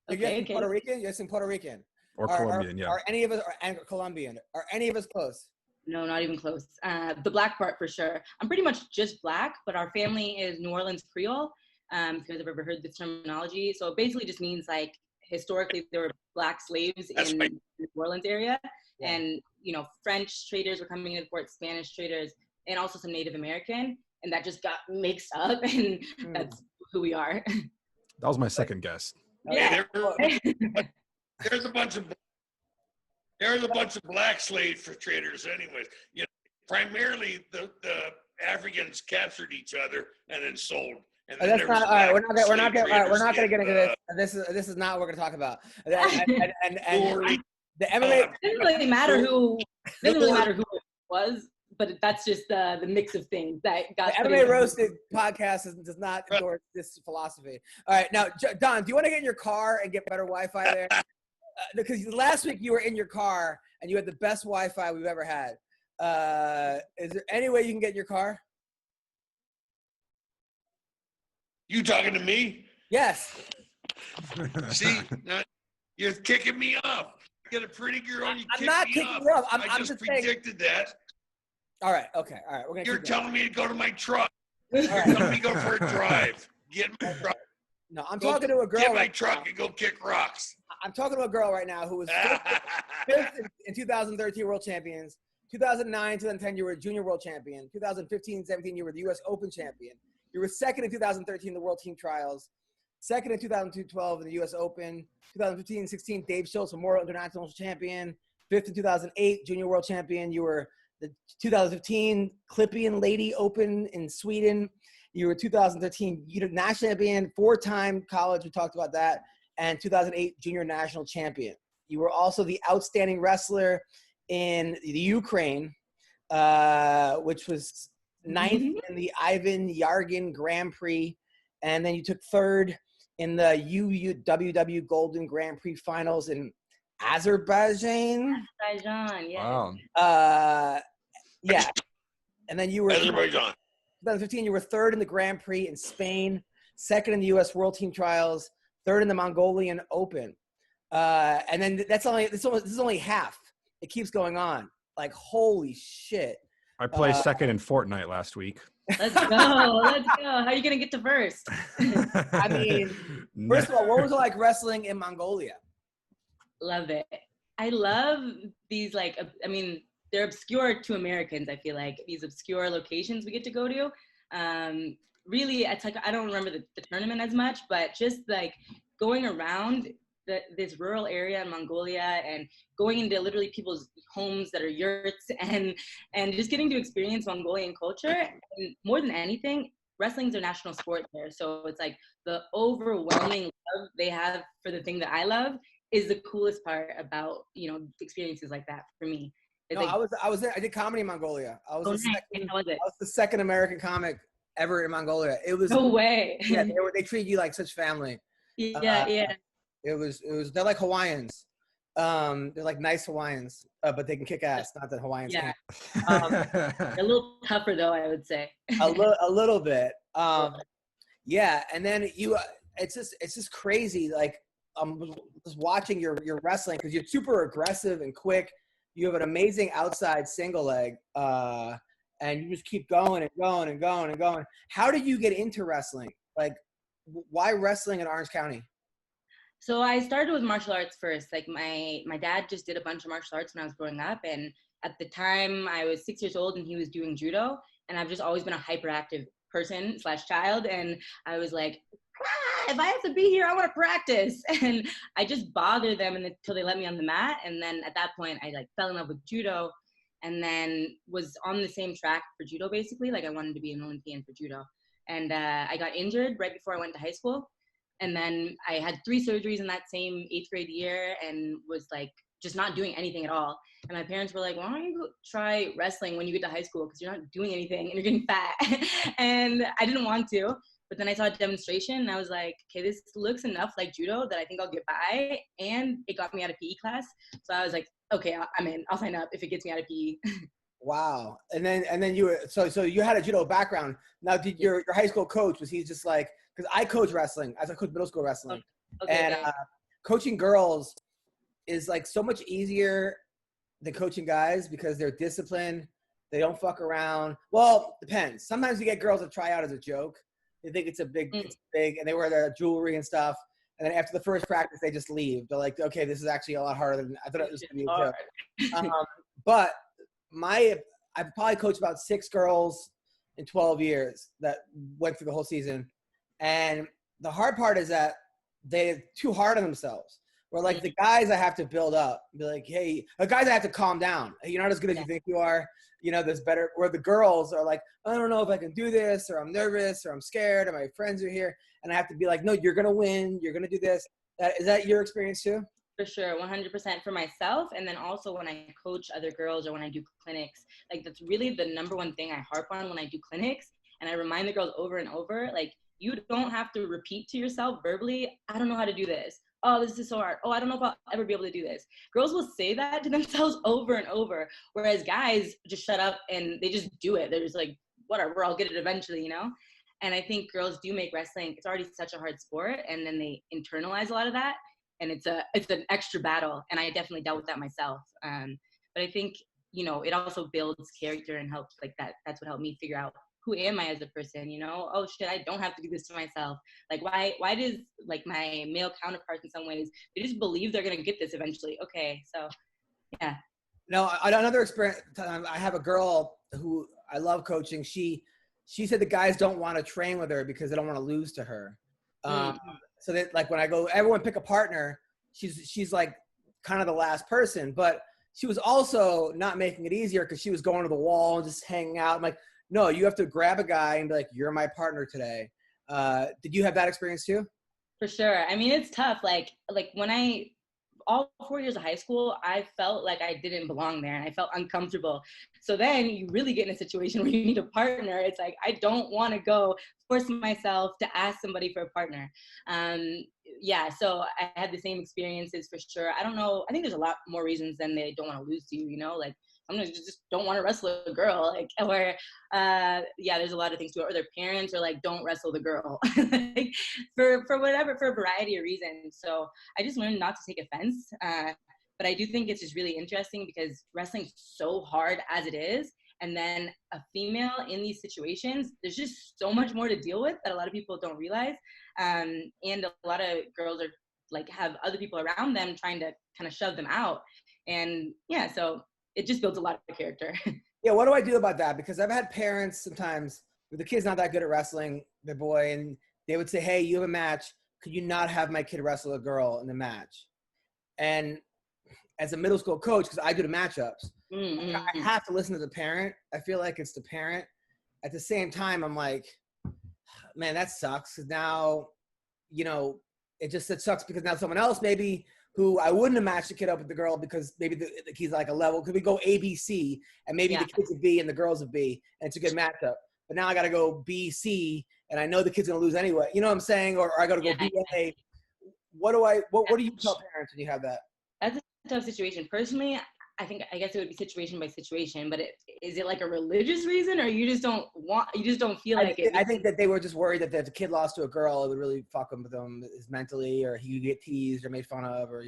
You're guessing Puerto Rican? You're guessing Puerto Rican. Or Colombian, yeah. Are any of us Colombian? Are any of us close? No, not even close. The black part for sure. I'm pretty much just black, but our family is New Orleans Creole. If you guys have ever heard this terminology. So it basically just means like historically there were black slaves in the New Orleans area. Yeah. And, French traders were coming into the port, Spanish traders, and also some Native American. And that just got mixed up, and that's who we are. That was my second guess. Yeah, there's a bunch of black slave for traders, anyways. Primarily the Africans captured each other and then sold. And then that's not all right. We're not going to get into this. This is not what we're going to talk about. And the MMA doesn't really matter who it was. But that's just the mix of things that got. The MMA Roasted Podcast does not endorse this philosophy. All right, now, Don, do you want to get in your car and get better Wi-Fi there? Because last week you were in your car and you had the best Wi-Fi we've ever had. Is there any way you can get in your car? You talking to me? Yes. See, now you're kicking me off. You got a pretty girl. I'm not kicking you off. I just predicted that. All right. Okay. All right. You're telling me to go to my truck. You're telling me to go for a drive. Get in my truck. No, I'm talking to a girl. Get my truck and go kick rocks. I'm talking to a girl right now who was fifth in 2013 World Champions. 2009, 2010, you were a Junior World Champion. 2015, 17, you were the U.S. Open Champion. You were second in 2013 in the World Team Trials. Second in 2012 in the U.S. Open. 2015, 16, Dave Schultz, Memorial International Champion. Fifth in 2008, Junior World Champion. You were the 2015 Klippian Lady Open in Sweden. You were 2013 national champion, 4-time college. We talked about that. And 2008 junior national champion. You were also the outstanding wrestler in the Ukraine, which was ninth in the Ivan Yargin Grand Prix. And then you took third in the UWW Golden Grand Prix finals in Azerbaijan. Yeah. Wow. Yeah. And then you were Azerbaijan. 2015, you were third in the Grand Prix in Spain, second in the U.S. World Team Trials, third in the Mongolian Open. And then this is only half. It keeps going on. Like, holy shit. I placed second in Fortnite last week. Let's go. How are you going to get to first? I mean, first of all, what was it like wrestling in Mongolia? Love it. I love these, they're obscure to Americans, I feel like, these obscure locations we get to go to. Really, it's like, I don't remember the tournament as much, but just like going around this rural area in Mongolia and going into literally people's homes that are yurts and just getting to experience Mongolian culture. And more than anything, wrestling's their national sport there. So it's like the overwhelming love they have for the thing that I love is the coolest part about, experiences like that for me. No, I was there. I did comedy in Mongolia. I was was the second American comic ever in Mongolia. It was no way. Yeah, they treat you like such family. Yeah. It was. They're like Hawaiians. They're like nice Hawaiians, but they can kick ass. Not that Hawaiians can't. A little tougher though, I would say. a little bit. Yeah, and then it's just crazy. Like just watching your wrestling because you're super aggressive and quick. You have an amazing outside single leg, and you just keep going and going and going and going. How did you get into wrestling? Like, why wrestling in Orange County? So I started with martial arts first. Like my dad just did a bunch of martial arts when I was growing up. And at the time I was 6 years old and he was doing judo. And I've just always been a hyperactive person / child. And I was like, if I have to be here, I want to practice. And I just bothered them until they let me on the mat. And then at that point I fell in love with judo and then was on the same track for judo, basically. Like I wanted to be an Olympian for judo. And I got injured right before I went to high school. And then I had 3 surgeries in that same 8th grade year and was just not doing anything at all. And my parents were like, why don't you try wrestling when you get to high school? Because you're not doing anything and you're getting fat. And I didn't want to. But then I saw a demonstration and I was like, okay, this looks enough like judo that I think I'll get by. And it got me out of PE class. So I was like, okay, I'm in. I'll sign up if it gets me out of PE. Wow. And then you were so you had a judo background. Now, did your high school coach, was he just like, because I coach wrestling, I coach middle school wrestling, and coaching girls is like so much easier than coaching guys because they're disciplined. They don't fuck around. Well, depends. Sometimes you get girls that try out as a joke. They think it's big, and they wear their jewelry and stuff. And then after the first practice, they just leave. They're like, okay, this is actually a lot harder than I thought it was going to be a joke. But I've probably coached about 6 girls in 12 years that went through the whole season. And the hard part is that they're too hard on themselves. Where like the guys I have to build up, be like, hey, the guys I have to calm down. You're not as good as you think you are. You know, there's better. Where the girls are like, I don't know if I can do this, or I'm nervous, or I'm scared, or my friends are here. And I have to be like, no, you're going to win. You're going to do this. Is that your experience too? For sure, 100% for myself. And then also when I coach other girls or when I do clinics, like that's really the number one thing I harp on when I do clinics. And I remind the girls over and over, like, you don't have to repeat to yourself verbally, I don't know how to do this. Oh, this is so hard. Oh, I don't know if I'll ever be able to do this. Girls will say that to themselves over and over. Whereas guys just shut up and they just do it. They're just like, whatever, I'll get it eventually, you know? And I think girls do make wrestling, it's already such a hard sport. And then they internalize a lot of that. And it's an extra battle. And I definitely dealt with that myself. But I think, you know, it also builds character and helps like that. That's what helped me figure out who am I as a person, you know? Oh shit, I don't have to do this to myself. Like why does like my male counterparts in some ways, they just believe they're gonna get this eventually. Okay, so yeah. No, another experience, I have a girl who I love coaching. She said the guys don't want to train with her because they don't want to lose to her. So that like when I go, everyone pick a partner, she's like kind of the last person, but she was also not making it easier because she was going to the wall and just hanging out. I'm like, no, you have to grab a guy and be like, you're my partner today. Did you have that experience too? For sure. I mean, it's tough. Like when all 4 years of high school, I felt like I didn't belong there and I felt uncomfortable. So then you really get in a situation where you need a partner. It's like, I don't want to go force myself to ask somebody for a partner. Yeah, so I had the same experiences for sure. I don't know. I think there's a lot more reasons than they don't want to lose to you, you know, like sometimes you just don't want to wrestle a girl, like, or yeah, there's a lot of things to it. Or their parents are like, don't wrestle the girl, like, for whatever, for a variety of reasons. So I just learned not to take offense. But I do think it's just really interesting because wrestling's so hard as it is. And then a female in these situations, there's just so much more to deal with that a lot of people don't realize. And a lot of girls are like, have other people around them trying to kind of shove them out. And yeah, so it just builds a lot of character. Yeah, what do I do about that? Because I've had parents sometimes where the kid's not that good at wrestling, their boy, and they would say, hey, you have a match. Could you not have my kid wrestle a girl in the match? And as a middle school coach, because I do the matchups, I have to listen to the parent. I feel like it's the parent. At the same time, I'm like, man, that sucks. Because now, you know, it sucks because now someone else maybe who I wouldn't have matched the kid up with the girl because maybe the kid's like a level. Could we go A, B, C, and maybe the kid's a B and the girl's a B, and it's a good matchup. But now I got to go B, C, and I know the kid's going to lose anyway. You know what I'm saying? Or I got to go B, A. What do you tell parents when you have that? That's a tough situation. Personally, I guess it would be situation by situation, but is it like a religious reason or you just don't feel like it? I think that they were just worried that if the kid lost to a girl, it would really fuck with him mentally, or he would get teased or made fun of, or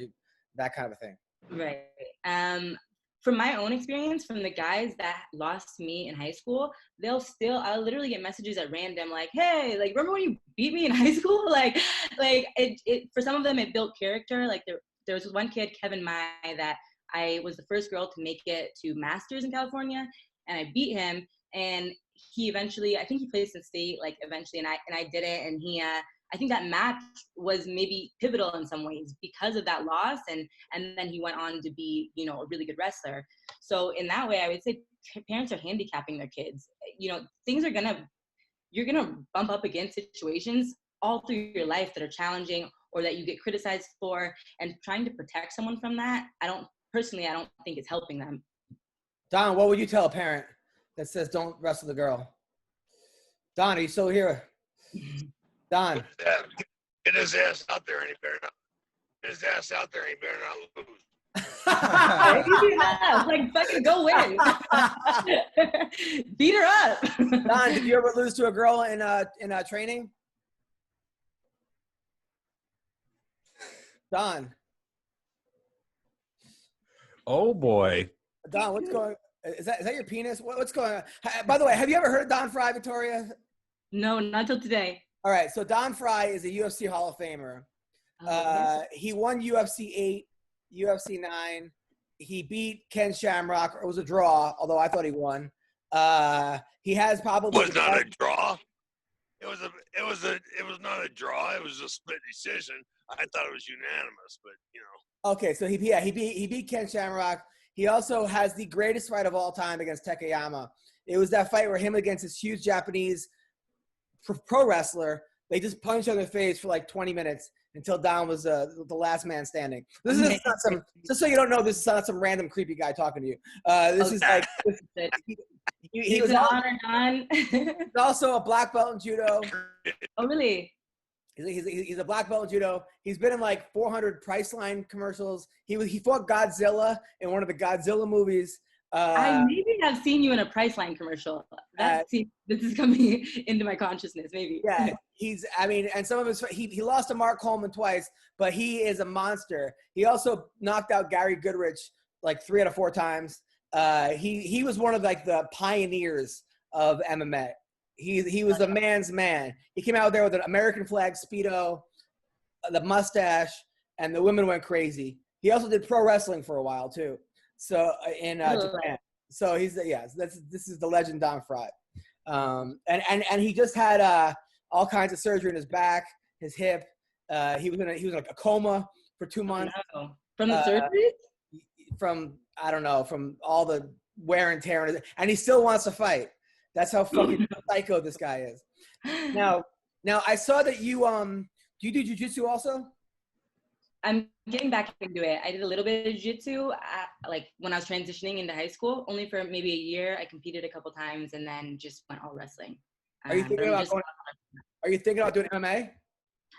that kind of a thing. Right. From my own experience, from the guys that lost me in high school, I'll literally get messages at random like, hey, like, remember when you beat me in high school? Like it for some of them, it built character. Like there was one kid, Kevin Mai, that I was the first girl to make it to Masters in California, and I beat him. And he eventually, I think he placed in state, like eventually, and I didn't. And I think that match was maybe pivotal in some ways because of that loss. And then he went on to be, you know, a really good wrestler. So in that way, I would say parents are handicapping their kids. You know, you're gonna bump up against situations all through your life that are challenging or that you get criticized for, and trying to protect someone from that, I don't think it's helping them. Don, what would you tell a parent that says don't wrestle the girl? Don, are you still here? Don. Get his ass out there and he better not. Get his ass out there and he better not lose. Easy enough. Like, fucking go win. Beat her up. Don, did you ever lose to a girl in training? Don. Oh boy. Don, what's going? Is that your penis? What's going on? By the way, have you ever heard of Don Frye, Victoria? No, not till today. All right, so Don Frye is a UFC Hall of Famer. He won UFC 8, UFC 9. He beat Ken Shamrock. It was a draw, although I thought he won. He has probably It was not a draw. It was not a draw. It was a split decision. I thought it was unanimous, but you know. Okay, so he beat Ken Shamrock. He also has the greatest fight of all time against Takayama. It was that fight where him against this huge Japanese pro wrestler, they just punched on their face for like 20 minutes until Don was the last man standing. This is not some, just so you don't know, this is not some random creepy guy talking to you. This is like, he was also a black belt in judo. Oh, really? He's a black belt in judo. He's been in like 400 Priceline commercials. He fought Godzilla in one of the Godzilla movies. I maybe have seen you in a Priceline commercial. This is coming into my consciousness, maybe. Yeah, and some of his, he lost to Mark Coleman twice, but he is a monster. He also knocked out Gary Goodrich like 3 out of 4 times. He was one of like the pioneers of MMA. He was the man's man. He came out there with an American flag Speedo, the mustache, and the women went crazy. He also did pro wrestling for a while too. So in Japan. So this is the legend Don Frye. And he just had all kinds of surgery in his back, his hip. He was in like a coma for 2 months. From the surgery? From all the wear and tear, and he still wants to fight. That's how fucking psycho this guy is. Now I saw that you do you do jiu-jitsu also? I'm getting back into it. I did a little bit of jiu-jitsu like when I was transitioning into high school, only for maybe a year. I competed a couple times and then just went all wrestling. Are you thinking about doing MMA?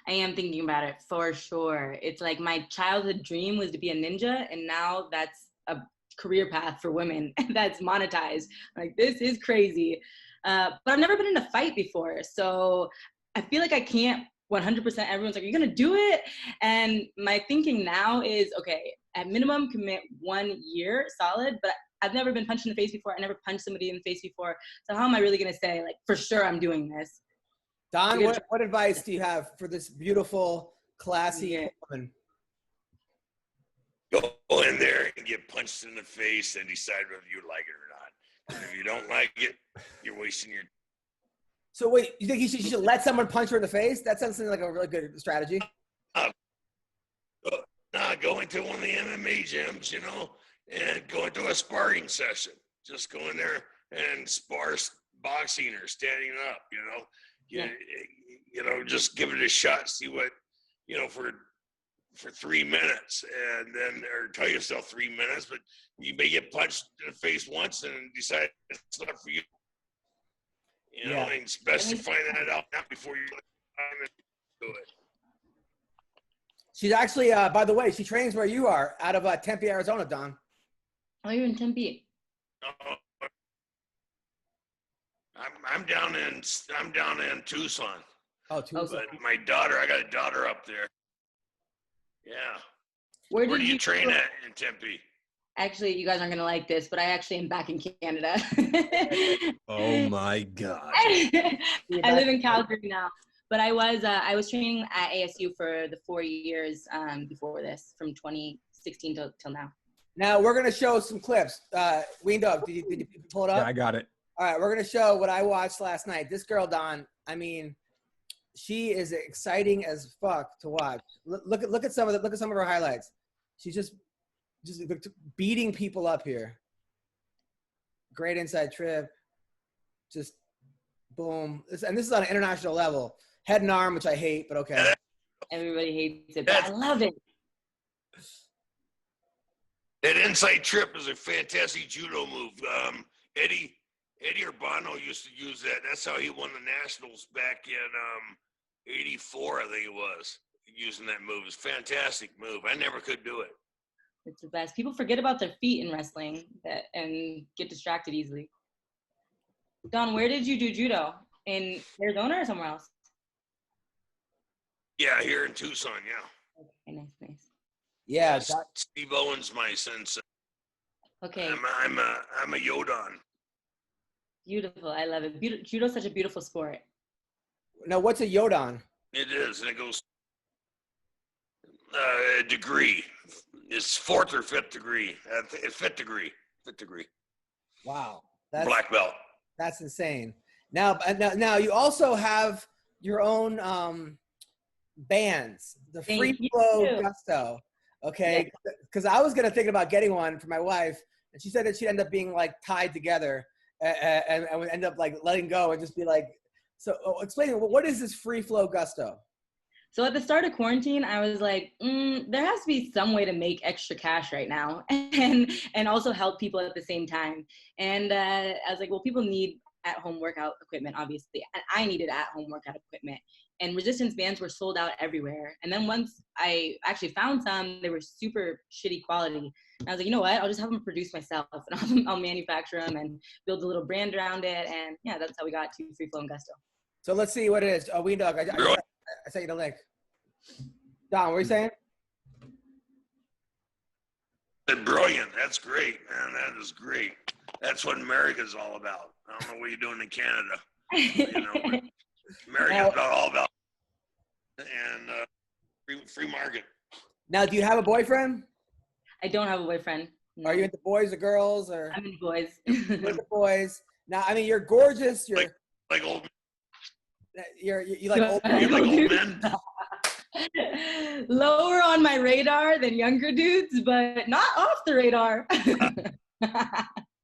I am thinking about it for sure. It's like my childhood dream was to be a ninja, and now that's a career path for women that's monetized. Like, this is crazy. But I've never been in a fight before, so I feel like I can't 100%. Everyone's like, are you gonna do it? And my thinking now is, okay, at minimum commit 1 year solid, but I've never been punched in the face before. I never punched somebody in the face before. So how am I really gonna say, like, for sure I'm doing this? Don, what advice do you have for this beautiful, classy woman? Go in there and get punched in the face and decide whether you like it or not. And if you don't like it, you're wasting your. So wait, you think he should let someone punch her in the face? That sounds like a really good strategy. Go into one of the MMA gyms, and go into a sparring session. Just go in there and spar boxing or standing up, just give it a shot, see what, for 3 minutes, and then, or tell yourself 3 minutes, but you may get punched in the face once and decide it's not for you. And it's best to find that out now before you do it. She's actually, by the way, she trains where you are, out of Tempe, Arizona, Don. Oh, you're in Tempe. I'm down in Tucson. Oh, Tucson. But I got a daughter up there. Yeah. Where do you train at in Tempe? Actually, you guys aren't going to like this, but I actually am back in Canada. Oh my God. I live in Calgary now. But I was training at ASU for the 4 years before this, from 2016 till now. Now we're gonna show some clips. Weendawg, did you pull it up? Yeah, I got it. All right, we're gonna show what I watched last night. This girl, Don, I mean, she is exciting as fuck to watch. Look at some of her highlights. She's just beating people up here. Great inside trip. Just boom. And this is on an international level. Head and arm, which I hate, but okay. Everybody hates it, but I love it. That inside trip is a fantastic judo move. Eddie Urbano used to use that. That's how he won the nationals back in '84, I think it was. Using that move. It's a fantastic move. I never could do it. It's the best. People forget about their feet in wrestling and get distracted easily. Don, where did you do judo? In Arizona or somewhere else? Yeah, here in Tucson, yeah. Okay, nice. Yeah. Steve Owen's my sensei. Okay. I'm a Yodon. Beautiful. I love it. Judo's such a beautiful sport. Now, what's a Yodon? It is, and it goes a degree. It's fourth or fifth degree. Fifth degree. Wow. Black belt. That's insane. Now you also have your own bands, the Free Flow Gusto. Okay, because I was gonna think about getting one for my wife, and she said that she'd end up being like tied together and would end up like letting go and just be like. So explain, what is this Free Flow Gusto? So at the start of quarantine, I was like, there has to be some way to make extra cash right now and also help people at the same time. And I was like, well, people need at-home workout equipment, obviously. And I needed at-home workout equipment. And resistance bands were sold out everywhere. And then once I actually found some, they were super shitty quality. And I was like, you know what? I'll just have them produce myself. And I'll manufacture them and build a little brand around it. And yeah, that's how we got to Free Flow and Gusto. So let's see what it is. Weendawg, I sent you the link. Don, what were you saying? Brilliant. That's great, man. That is great. That's what America's all about. I don't know what you're doing in Canada. You know, America's all about and free market. Now, do you have a boyfriend? I don't have a boyfriend. No. Are you into boys or girls? Or I'm into boys. Into boys. Now, I mean, you're gorgeous. You're like old. You like old men. You like old men. Lower on my radar than younger dudes, but not off the radar.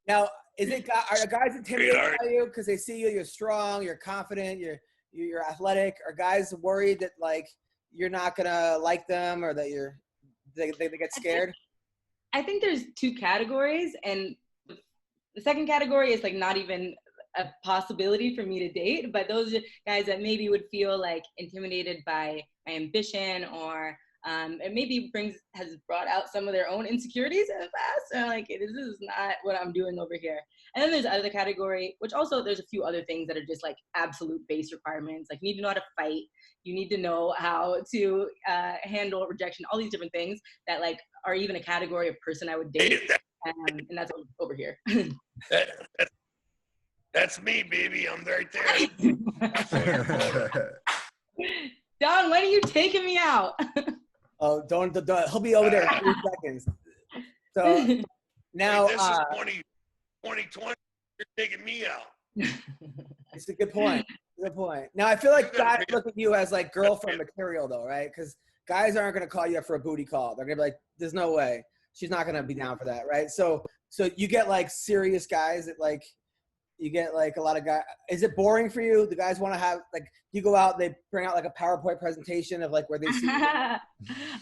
Now, are guys intimidated by you because they see you? You're strong. You're confident. You're athletic. Are guys worried that like you're not gonna like them or that they get scared? I think there's two categories, and the second category is like not even a possibility for me to date, but those are guys that maybe would feel like intimidated by my ambition or it maybe has brought out some of their own insecurities in the past. And like, this is not what I'm doing over here. And then there's the other category, which also there's a few other things that are just like absolute base requirements. Like you need to know how to fight. You need to know how to handle rejection, all these different things that like are even a category of person I would date. And that's over here. That's me, baby. I'm right there. Don, when are you taking me out? Oh, don't. He'll be over there in 3 seconds. So now, this is 2020. You're taking me out. It's a good point. Good point. Now, I feel like guys look at you as like girlfriend material, though, right? Because guys aren't going to call you up for a booty call. They're going to be like, "There's no way. She's not going to be down for that," right? So you get like serious guys that like. You get like a lot of guys. Is it boring for you? The guys want to have like you go out, they bring out like a PowerPoint presentation of like where they see. I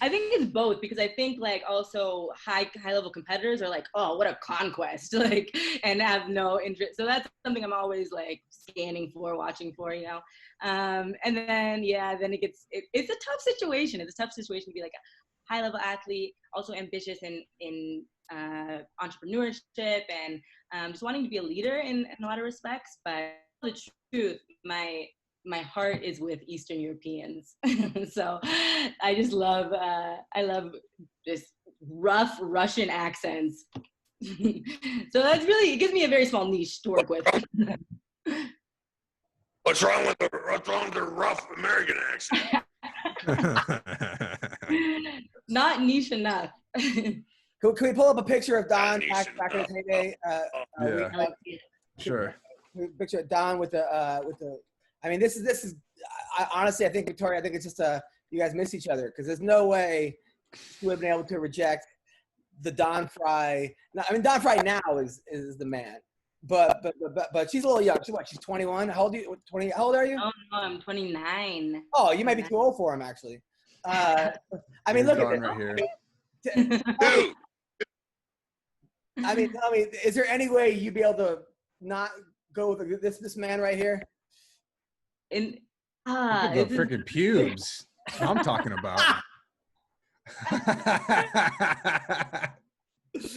think it's both because I think like also high level competitors are like, oh, what a conquest, like, and have no interest. So that's something I'm always like scanning for, watching for, you know. And then then it's a tough situation. It's a tough situation to be like a high level athlete, also ambitious in entrepreneurship and just wanting to be a leader in a lot of respects. But the truth, my heart is with Eastern Europeans. So I just love just rough Russian accents. So that's really, it gives me a very small niche to work with. What's wrong with the rough American accent? Not niche enough. Can we pull up a picture of Don back in his heyday? Yeah. Sure. Picture of Don with the. I mean, this is. Honestly, I think Victoria. I think it's just you guys miss each other because there's no way you would have been able to reject the Don Frye. I mean, Don Frye now is the man, but she's a little young. She's 21. How old are you? 20. How old are you? Oh no, I'm 29. Oh, you might be too old for him actually. I mean, look at this. Right here. I mean, tell me, is there any way you'd be able to not go with this man right here? The freaking pubes. That's what I'm talking about.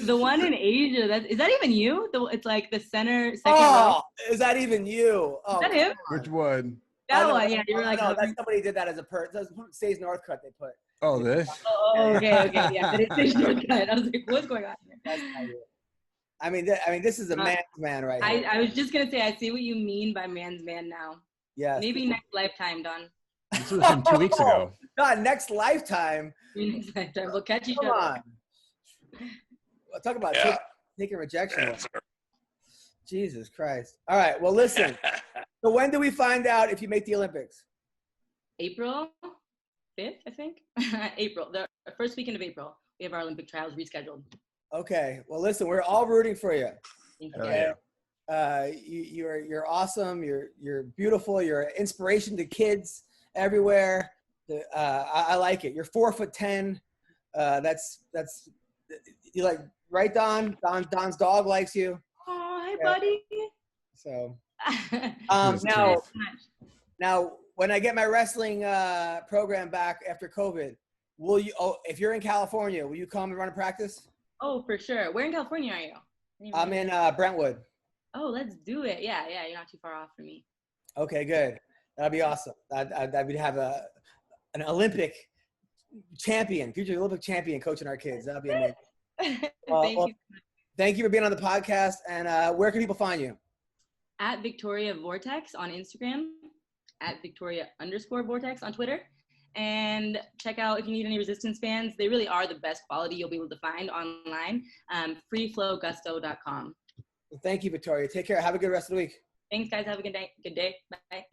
The one in Asia, is that even you? It's like the second row. Is that even you? Oh, is that him? Which one? That one, yeah. You were like, no, that's somebody did that as a That's Stays Northcutt they put. Oh, this? Oh, okay, yeah. But it's Northcutt. I was like, what's going on here? That's not you. I mean, this is a man's man right here. I was just gonna say, I see what you mean by man's man now. Yes. Maybe next lifetime, Don. This was from 2 weeks ago. God, next lifetime. Next lifetime, we'll catch each Come other. on. Talk about taking rejection. Jesus Christ. All right. Well, listen. So when do we find out if you make the Olympics? April 5th, I think. April. The first weekend of April, we have our Olympic trials rescheduled. Okay. Well, listen, we're all rooting for you. Okay. You're awesome. You're beautiful. You're an inspiration to kids everywhere. I like it. You're 4'10". That's you like, right, Don? Don's dog likes you. Oh, hi, buddy. So now when I get my wrestling program back after COVID, will you? Oh, if you're in California, will you come and run a practice? Oh, for sure. Where in California are you? I'm in Brentwood. Oh, let's do it. Yeah, you're not too far off from me. Okay, good. That'd be awesome. I would have an Olympic champion, future Olympic champion coaching our kids. That'd be amazing. Thank you for being on the podcast. And where can people find you? At Victoria Vortex on Instagram, at Victoria_Vortex on Twitter. And check out if you need any resistance bands. They really are the best quality you'll be able to find online. freeflowgusto.com. Well, thank you, Victoria. Take care. Have a good rest of the week. Thanks, guys. Have a good day. Good day. Bye.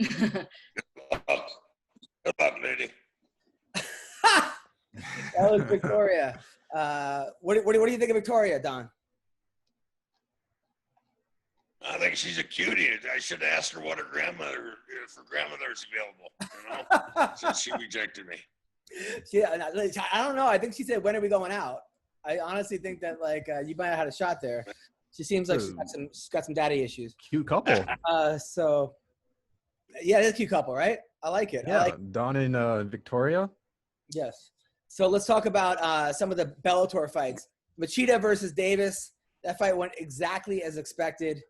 Good luck, lady. That was Victoria. What do you think of Victoria, Don? I think she's a cutie. I should have asked her what her grandmother, if her grandmother's available, since she rejected me. Yeah, I don't know. I think she said, "When are we going out?" I honestly think that you might have had a shot there. She seems like she's got some daddy issues. Cute couple. So yeah, it's a cute couple, right? I like it. Yeah, Don and Victoria. Yes. So let's talk about some of the Bellator fights. Machida versus Davis. That fight went exactly as expected.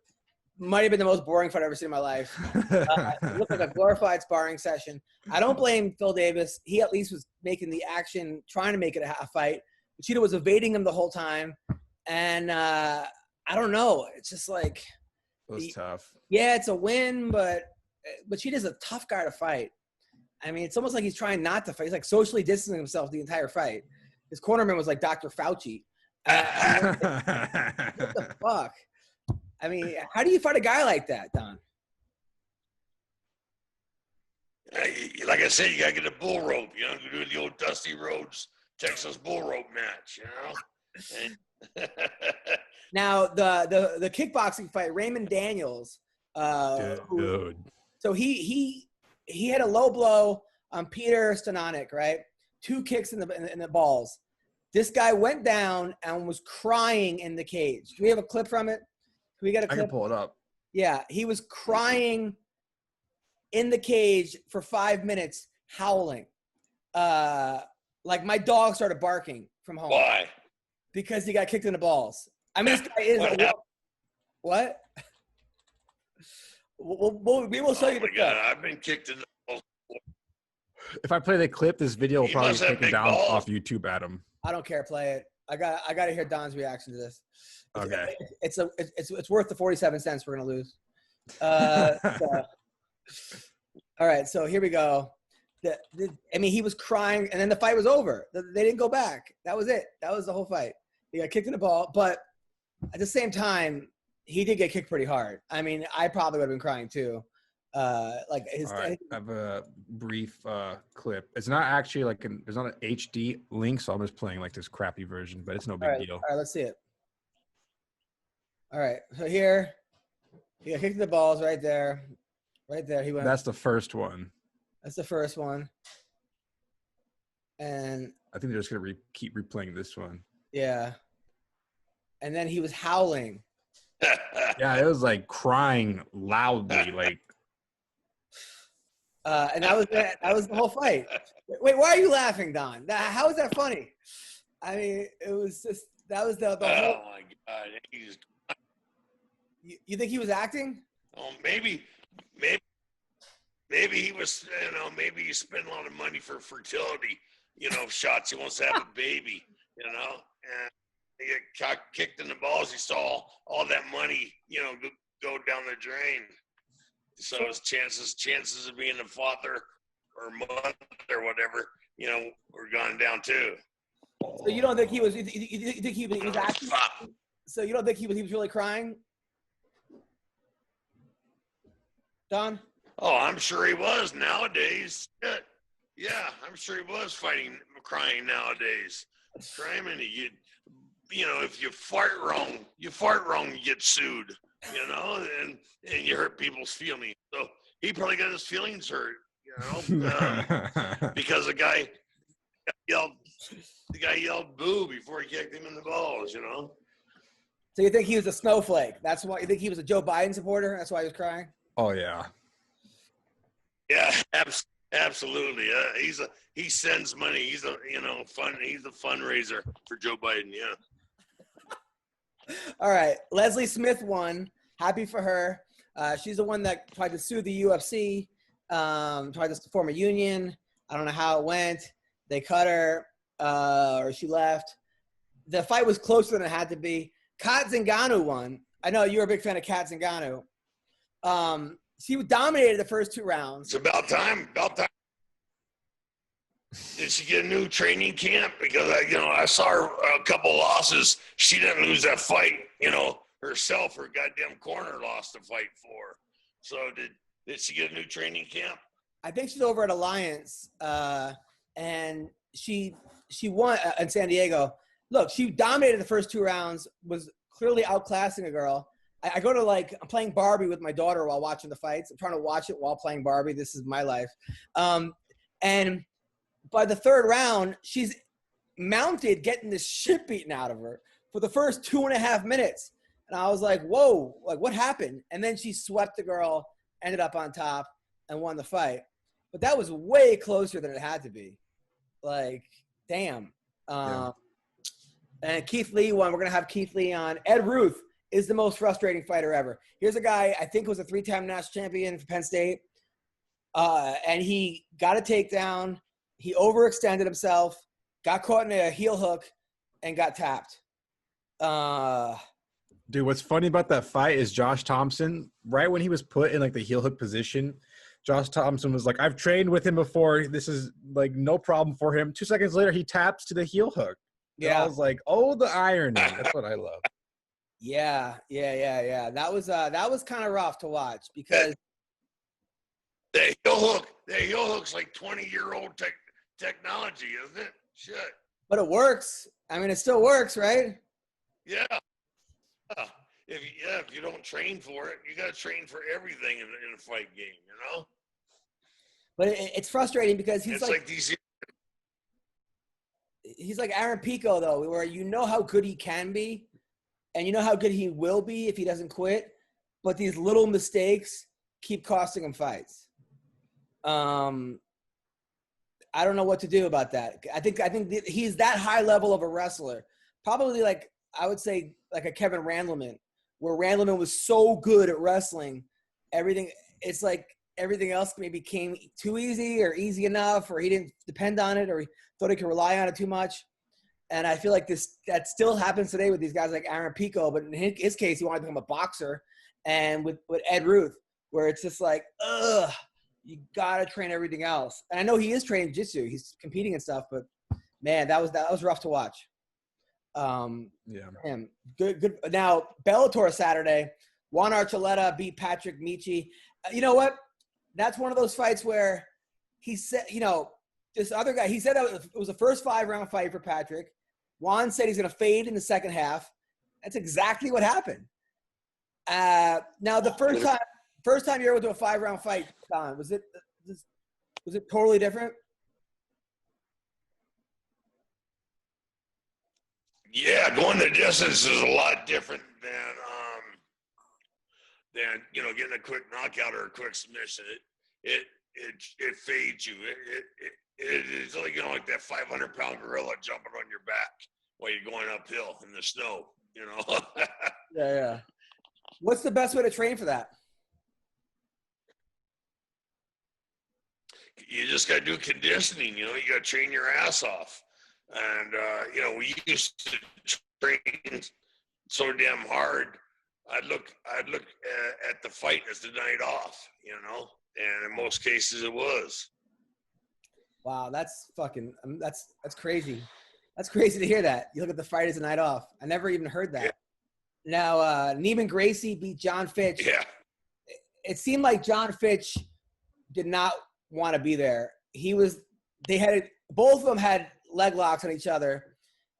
Might have been the most boring fight I've ever seen in my life. It looked like a glorified sparring session. I don't blame Phil Davis. He at least was making the action, trying to make it a fight. Machida was evading him the whole time. And I don't know. It's just like – it was tough. Yeah, it's a win, but Machida's a tough guy to fight. I mean, it's almost like he's trying not to fight. He's like socially distancing himself the entire fight. His cornerman was like Dr. Fauci. What the fuck? I mean, how do you fight a guy like that, Don? Like I said, you got to get a bull rope. Do the old Dusty Rhodes Texas bull rope match, And now, the kickboxing fight, Raymond Daniels. Dude. So he had a low blow on Peter Stonanek, right? 2 kicks in the balls. This guy went down and was crying in the cage. Do we have a clip from it? Can we get a clip? I can pull it up. Yeah, he was crying in the cage for 5 minutes, howling. Like my dog started barking from home. Why? Because he got kicked in the balls. I mean, this guy is what? We will show you the clip. God, I've been kicked in the balls. If I play the clip, this video will probably must have take him big down balls. off YouTube, Adam. I don't care. Play it. I got to hear Don's reaction to this. Okay. It's worth the 47 cents we're gonna lose. All right, so here we go. I mean, he was crying, and then the fight was over. They didn't go back. That was it. That was the whole fight. He got kicked in the ball, but at the same time, he did get kicked pretty hard. I mean, I probably would have been crying too. All right, I have a brief clip. It's not actually there's not an HD link, so I'm just playing like this crappy version, but it's no big deal. All right, let's see it. All right, so here, he got kicked in the balls right there. Right there, he went. That's the first one. That's the first one. And I think they're just going to keep replaying this one. Yeah. And then he was howling. Yeah, it was like crying loudly, like. And that was it. That was the whole fight. Wait, why are you laughing, Don? How is that funny? I mean, it was just That was the Oh whole. my God! You think he was acting? Oh, maybe he was. Maybe he spent a lot of money for fertility. Shots. He wants to have a baby. And he got kicked in the balls. He saw all that money, go down the drain. So his chances of being a father or mother or whatever, were gone down too. So you don't think he was? You think he was acting? So you don't think he was really crying? Don? Oh, I'm sure he was nowadays. Shit. Yeah, I'm sure he was crying nowadays. Crying, if you fart wrong, you get sued, and you hurt people's feelings. So he probably got his feelings hurt, because the guy yelled boo before he kicked him in the balls, So you think he was a snowflake? That's why you think he was a Joe Biden supporter? That's why he was crying? Oh, yeah. Yeah, absolutely. He sends money. He's a fundraiser for Joe Biden. Yeah. All right. Leslie Smith won. Happy for her. She's the one that tried to sue the UFC, tried to form a union. I don't know how it went. They cut her, or she left. The fight was closer than it had to be. Kat Zingano won. I know you're a big fan of Kat Zingano. She dominated the first 2 rounds. It's about time. Did she get a new training camp? Because I saw her a couple losses. She didn't lose that fight. Herself, her goddamn corner lost the fight for. So did she get a new training camp? I think she's over at Alliance, and she won in San Diego. Look, she dominated the first 2 rounds. Was clearly outclassing a girl. I go to I'm playing Barbie with my daughter while watching the fights. I'm trying to watch it while playing Barbie. This is my life. And by the 3rd round, she's mounted, getting the shit beaten out of her for the first 2.5 minutes. And I was like, whoa, what happened? And then she swept the girl, ended up on top, and won the fight. But that was way closer than it had to be. Damn. Yeah. And Keith Lee won. We're going to have Keith Lee on. Ed Ruth is the most frustrating fighter ever. Here's a guy I think was a 3-time national champion for Penn State. And he got a takedown. He overextended himself, got caught in a heel hook, and got tapped. Dude, what's funny about that fight is Josh Thompson, right when he was put in the heel hook position, Josh Thompson was like, I've trained with him before. This is no problem for him. 2 seconds later, he taps to the heel hook. Yeah. And I was like, oh, the irony. That's what I love. Yeah. That was kind of rough to watch because the heel hook's like 20-year-old technology, isn't it? Shit. But it works. I mean, it still works, right? Yeah. If you don't train for it, you got to train for everything in a fight game, But it's frustrating because he's he's like Aaron Pico, though, where how good he can be and how good he will be if he doesn't quit. But these little mistakes keep costing him fights. I don't know what to do about that. I think he's that high level of a wrestler. Probably I would say like a Kevin Randleman, where Randleman was so good at wrestling, it's like everything else maybe came too easy or easy enough, or he didn't depend on it, or he thought he could rely on it too much. And I feel like that still happens today with these guys like Aaron Pico, but in his case, he wanted to become a boxer. And with Ed Ruth, where it's just like, you gotta train everything else. And I know he is training jiu-jitsu, he's competing and stuff, but man, that was rough to watch. Yeah. Man, good. Now Bellator Saturday, Juan Archuleta beat Patrick Michi. You know what? That's one of those fights where he said, this other guy, he said that it was the first 5-round fight for Patrick. Juan said he's going to fade in the second half. That's exactly what happened. Now the first time you ever went to a 5-round fight, Don, was it totally different? Yeah, going the distance is a lot different than getting a quick knockout or a quick submission. It fades you. It's like like that 500-pound gorilla jumping on your back. while you're going uphill in the snow, you know. Yeah. What's the best way to train for that? You just got to do conditioning, you know. You got to train your ass off. And, you know, we used to train so damn hard. I'd look at the fight as the night off, you know, and in most cases it was. Wow, that's fucking, that's crazy. That's crazy to hear that. You look at the fight as a night off. I never even heard that. Yeah. Now, Neiman Gracie beat John Fitch. Yeah. It seemed like John Fitch did not want to be there. Both of them had leg locks on each other.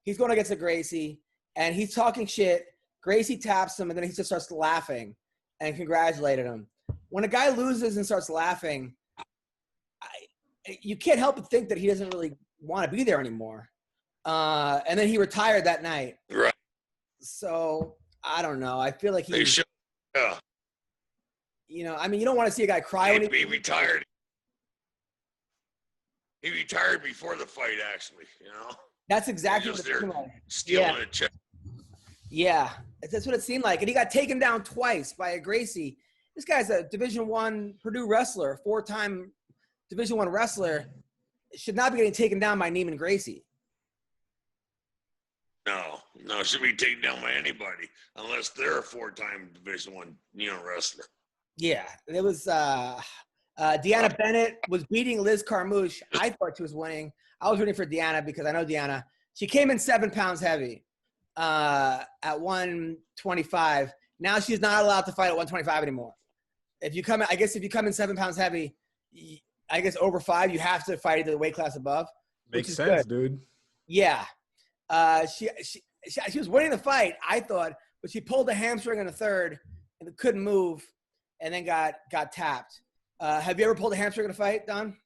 He's going against a Gracie, and he's talking shit. Gracie taps him, and then he just starts laughing and congratulated him. When a guy loses and starts laughing, you can't help but think that he doesn't really want to be there anymore. And then he retired that night. Right. So, I don't know. I feel like they should. Yeah. You know, I mean, you don't want to see a guy cry when he retired. He retired before the fight, actually, you know? That's exactly what it seemed like. Stealing a check. Yeah, that's what it seemed like. And he got taken down twice by a Gracie. This guy's a Division I Purdue wrestler, 4-time Division I wrestler. Should not be getting taken down by Neiman Gracie. No, should be taken down by anybody unless they're a 4-time Division I, you know, wrestler. Yeah, it was Deanna Bennett was beating Liz Carmouche. I thought she was winning. I was rooting for Deanna because I know Deanna. She came in 7 pounds heavy at 125. Now she's not allowed to fight at 125 anymore. If you come in 7 pounds heavy, I guess over 5, you have to fight either the weight class above. Makes sense, dude. Yeah. She was winning the fight, I thought, but she pulled a hamstring in the third and couldn't move and then got tapped. Have you ever pulled a hamstring in a fight, Don?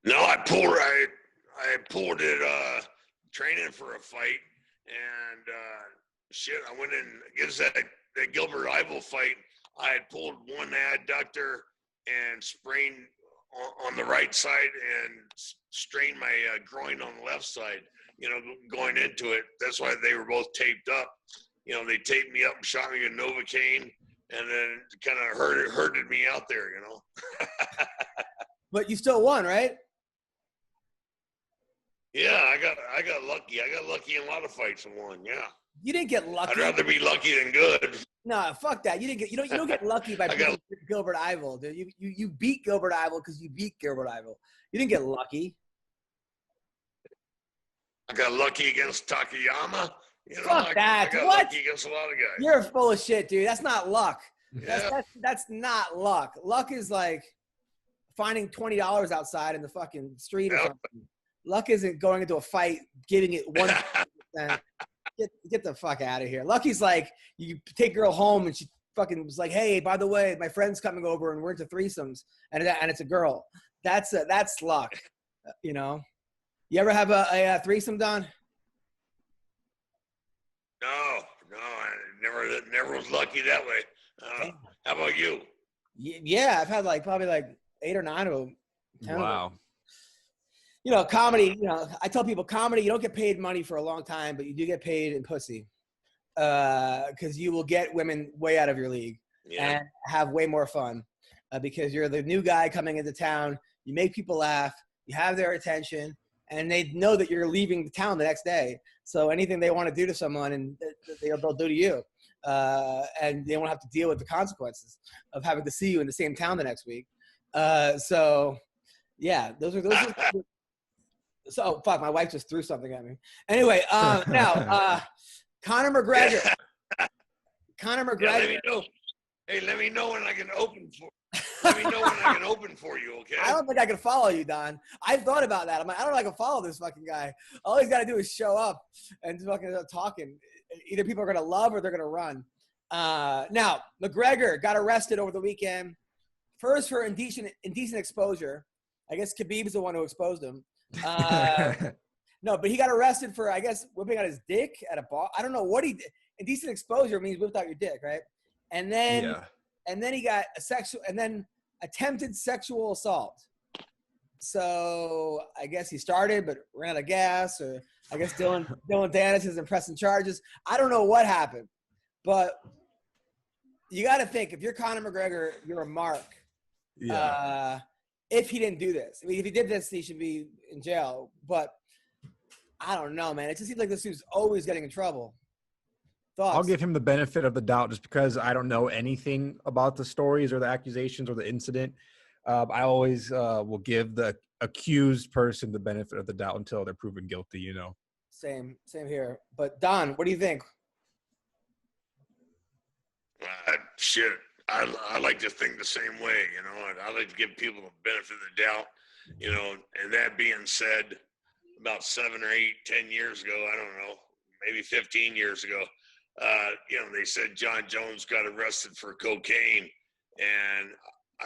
No, I pulled it training for a fight, and I went in against that Gilbert Ivel fight. I had pulled one adductor and sprained on the right side and strained my groin on the left side, you know, going into it. That's why they were both taped up. You know, they taped me up and shot me with Novocaine, and then kind of hurted me out there, you know. But you still won, right? Yeah, I got lucky. I got lucky in a lot of fights and won. Yeah. You didn't get lucky. I'd rather be lucky than good. No, fuck that. You don't get lucky by beating Gilbert Ivel, dude. You beat Gilbert Ivel because you beat Gilbert Ivel. You didn't get lucky. I got lucky against Takayama. You know, fuck that. I got what? lucky against a lot of guys. You're full of shit, dude. That's not luck. Yeah. That's not luck. Luck is like finding $20 outside in the fucking street or something. Luck isn't going into a fight, giving it 1%. Get the fuck out of here. Lucky's like, you take a girl home and she fucking was like, hey, by the way, my friend's coming over and we're into threesomes, and it's a girl. That's luck, you know. You ever have a threesome, Don? No, I never was lucky that way. How about you? Yeah, I've had probably 8 or 9 of them. Wow. You know, comedy, you know, I tell people comedy, you don't get paid money for a long time, but you do get paid in pussy. Because you will get women way out of your league and have way more fun. Because you're the new guy coming into town. You make people laugh. You have their attention. And they know that you're leaving the town the next day. So anything they want to do to someone, and they'll do to you. And they won't have to deal with the consequences of having to see you in the same town the next week. So, yeah, those are so, fuck, my wife just threw something at me. Anyway, now, Conor McGregor. Conor McGregor. Yeah, let me know. Hey, let me know when I can open for. Let me know when I can open for you, okay? I don't think I can follow you, Don. I've thought about that. I'm like, I don't know if I can follow this fucking guy. All he's got to do is show up and just fucking talking. Either people are going to love or they're going to run. Now, McGregor got arrested over the weekend. First for indecent exposure. I guess Khabib's the one who exposed him. No, but he got arrested for, I guess, whipping out his dick at a bar. I don't know what he did. Indecent exposure means whipped out your dick, right? And then he got attempted sexual assault. So I guess he started, but ran out of gas, or I guess Dylan Dennis isn't pressing charges. I don't know what happened, but you got to think, if you're Conor McGregor, you're a mark. Yeah. If he didn't do this, I mean, if he did this, he should be in jail. But I don't know, man. It just seems like this dude's always getting in trouble. Thoughts? I'll give him the benefit of the doubt just because I don't know anything about the stories or the accusations or the incident. I always will give the accused person the benefit of the doubt until they're proven guilty, you know. Same here. But Don, what do you think? Shit, I like to think the same way, you know. I like to give people the benefit of the doubt, you know. And that being said, about 7 or 8, 10 years ago, I don't know, maybe 15 years ago, you know, they said John Jones got arrested for cocaine, and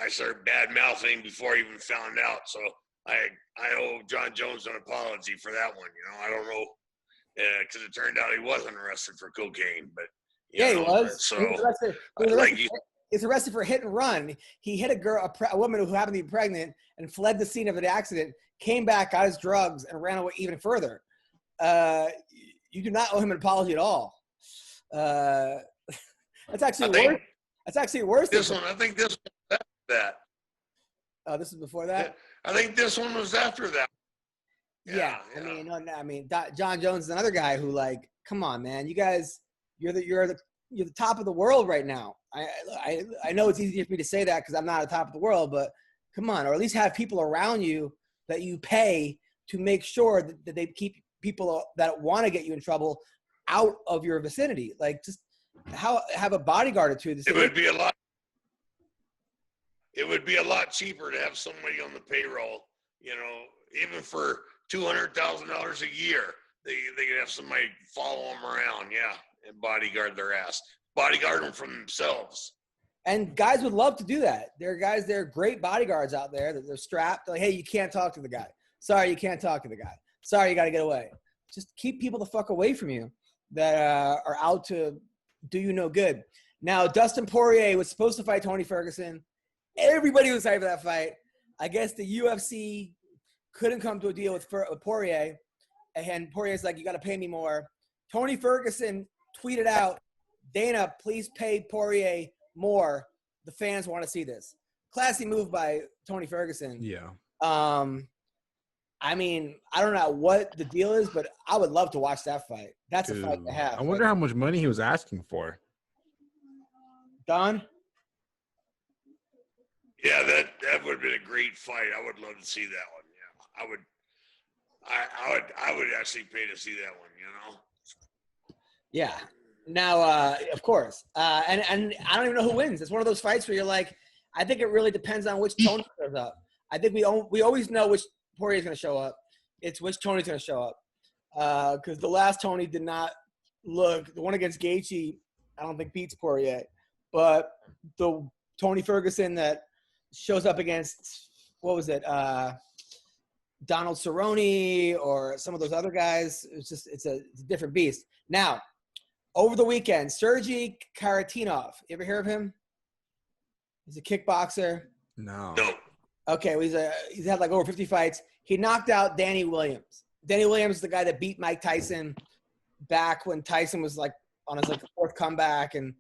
I started bad mouthing before I even found out. So I owe John Jones an apology for that one. You know, I don't know, because it turned out he wasn't arrested for cocaine, but yeah, know, he was. So He's arrested for hit and run. He hit a woman who happened to be pregnant, and fled the scene of the accident. Came back, got his drugs, and ran away even further. You do not owe him an apology at all. That's actually worse. That's actually worse. This one, I think this one was after that. Oh, this is before that? I think this one was after that. Yeah. I mean, John Jones is another guy who, like, come on, man. You guys, you're the top of the world right now. I know it's easier for me to say that because I'm not at the top of the world, but come on, or at least have people around you that you pay to make sure that they keep people that want to get you in trouble out of your vicinity. Like, just have a bodyguard or two. It would be a lot cheaper to have somebody on the payroll, you know, even for $200,000 a year. They could have somebody follow them around, and bodyguard their ass. Bodyguard them from themselves. And guys would love to do that. There are guys, there are great bodyguards out there that they're strapped. They're like, hey, you can't talk to the guy. Sorry, you can't talk to the guy. Sorry, you got to get away. Just keep people the fuck away from you that are out to do you no good. Now, Dustin Poirier was supposed to fight Tony Ferguson. Everybody was excited for that fight. I guess the UFC couldn't come to a deal with Poirier. And Poirier's like, you got to pay me more. Tony Ferguson tweeted out, Dana, please pay Poirier more. The fans want to see this. Classy move by Tony Ferguson. Yeah. I mean, I don't know what the deal is, but I would love to watch that fight. That's a fight to have. I wonder how much money he was asking for. Don? Yeah, that would have been a great fight. I would love to see that one. Yeah, I would actually pay to see that one, you know? Yeah. Now, of course. And I don't even know who wins. It's one of those fights where you're like, I think it really depends on which Tony shows up. I think we always know which Poirier's going to show up. It's which Tony's going to show up. Because the last Tony did not look. The one against Gaethje, I don't think beats Poirier. But the Tony Ferguson that shows up against, what was it, Donald Cerrone or some of those other guys, it's a different beast. Now, over the weekend, Sergey Karatinov. You ever hear of him? He's a kickboxer. No. Okay, well, he's had like over 50 fights. He knocked out Danny Williams. Danny Williams is the guy that beat Mike Tyson back when Tyson was like on his like fourth comeback. And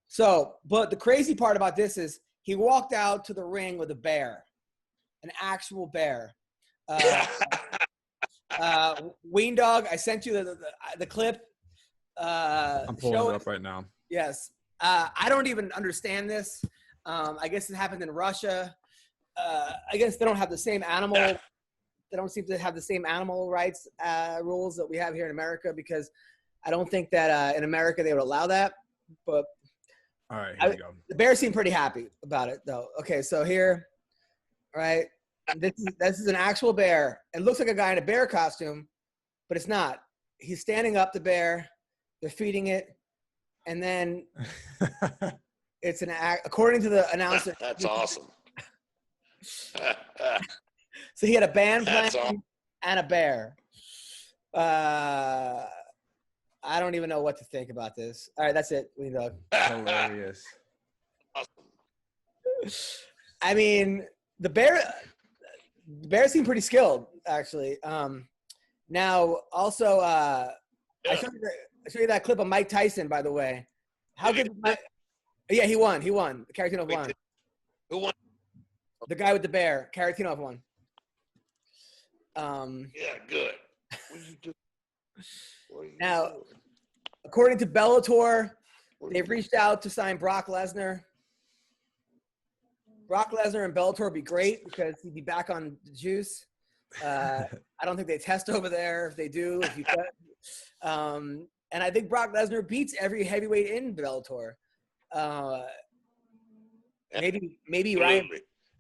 so, but the crazy part about this is he walked out to the ring with a bear, an actual bear. Weendawg, I sent you the clip. I'm pulling it up right now. Yes. I don't even understand this. I guess it happened in Russia. I guess they don't have the same animal. They don't seem to have the same animal rights rules that we have here in America, because I don't think that in America they would allow that. But all right, here we go. The bear seemed pretty happy about it, though. Okay, so here, right, this is an actual bear. It looks like a guy in a bear costume, but it's not. He's standing up, the bear. They're feeding it, and then it's according to the announcer. That's awesome. So he had a band playing and a bear. I don't even know what to think about this. All right, that's it. Weendawg. The Bear seemed pretty skilled, actually. Now, also, I showed you that clip of Mike Tyson, by the way. How good? Yeah, he won. Karatinov won. Who won? The guy with the bear. Karatinov won. Yeah, good. What did you do? Now, according to Bellator, they've reached out to sign Brock Lesnar. Brock Lesnar and Bellator would be great because he'd be back on the juice. I don't think they test over there. If they do, if you could. And I think Brock Lesnar beats every heavyweight in Bellator. Maybe Ryan.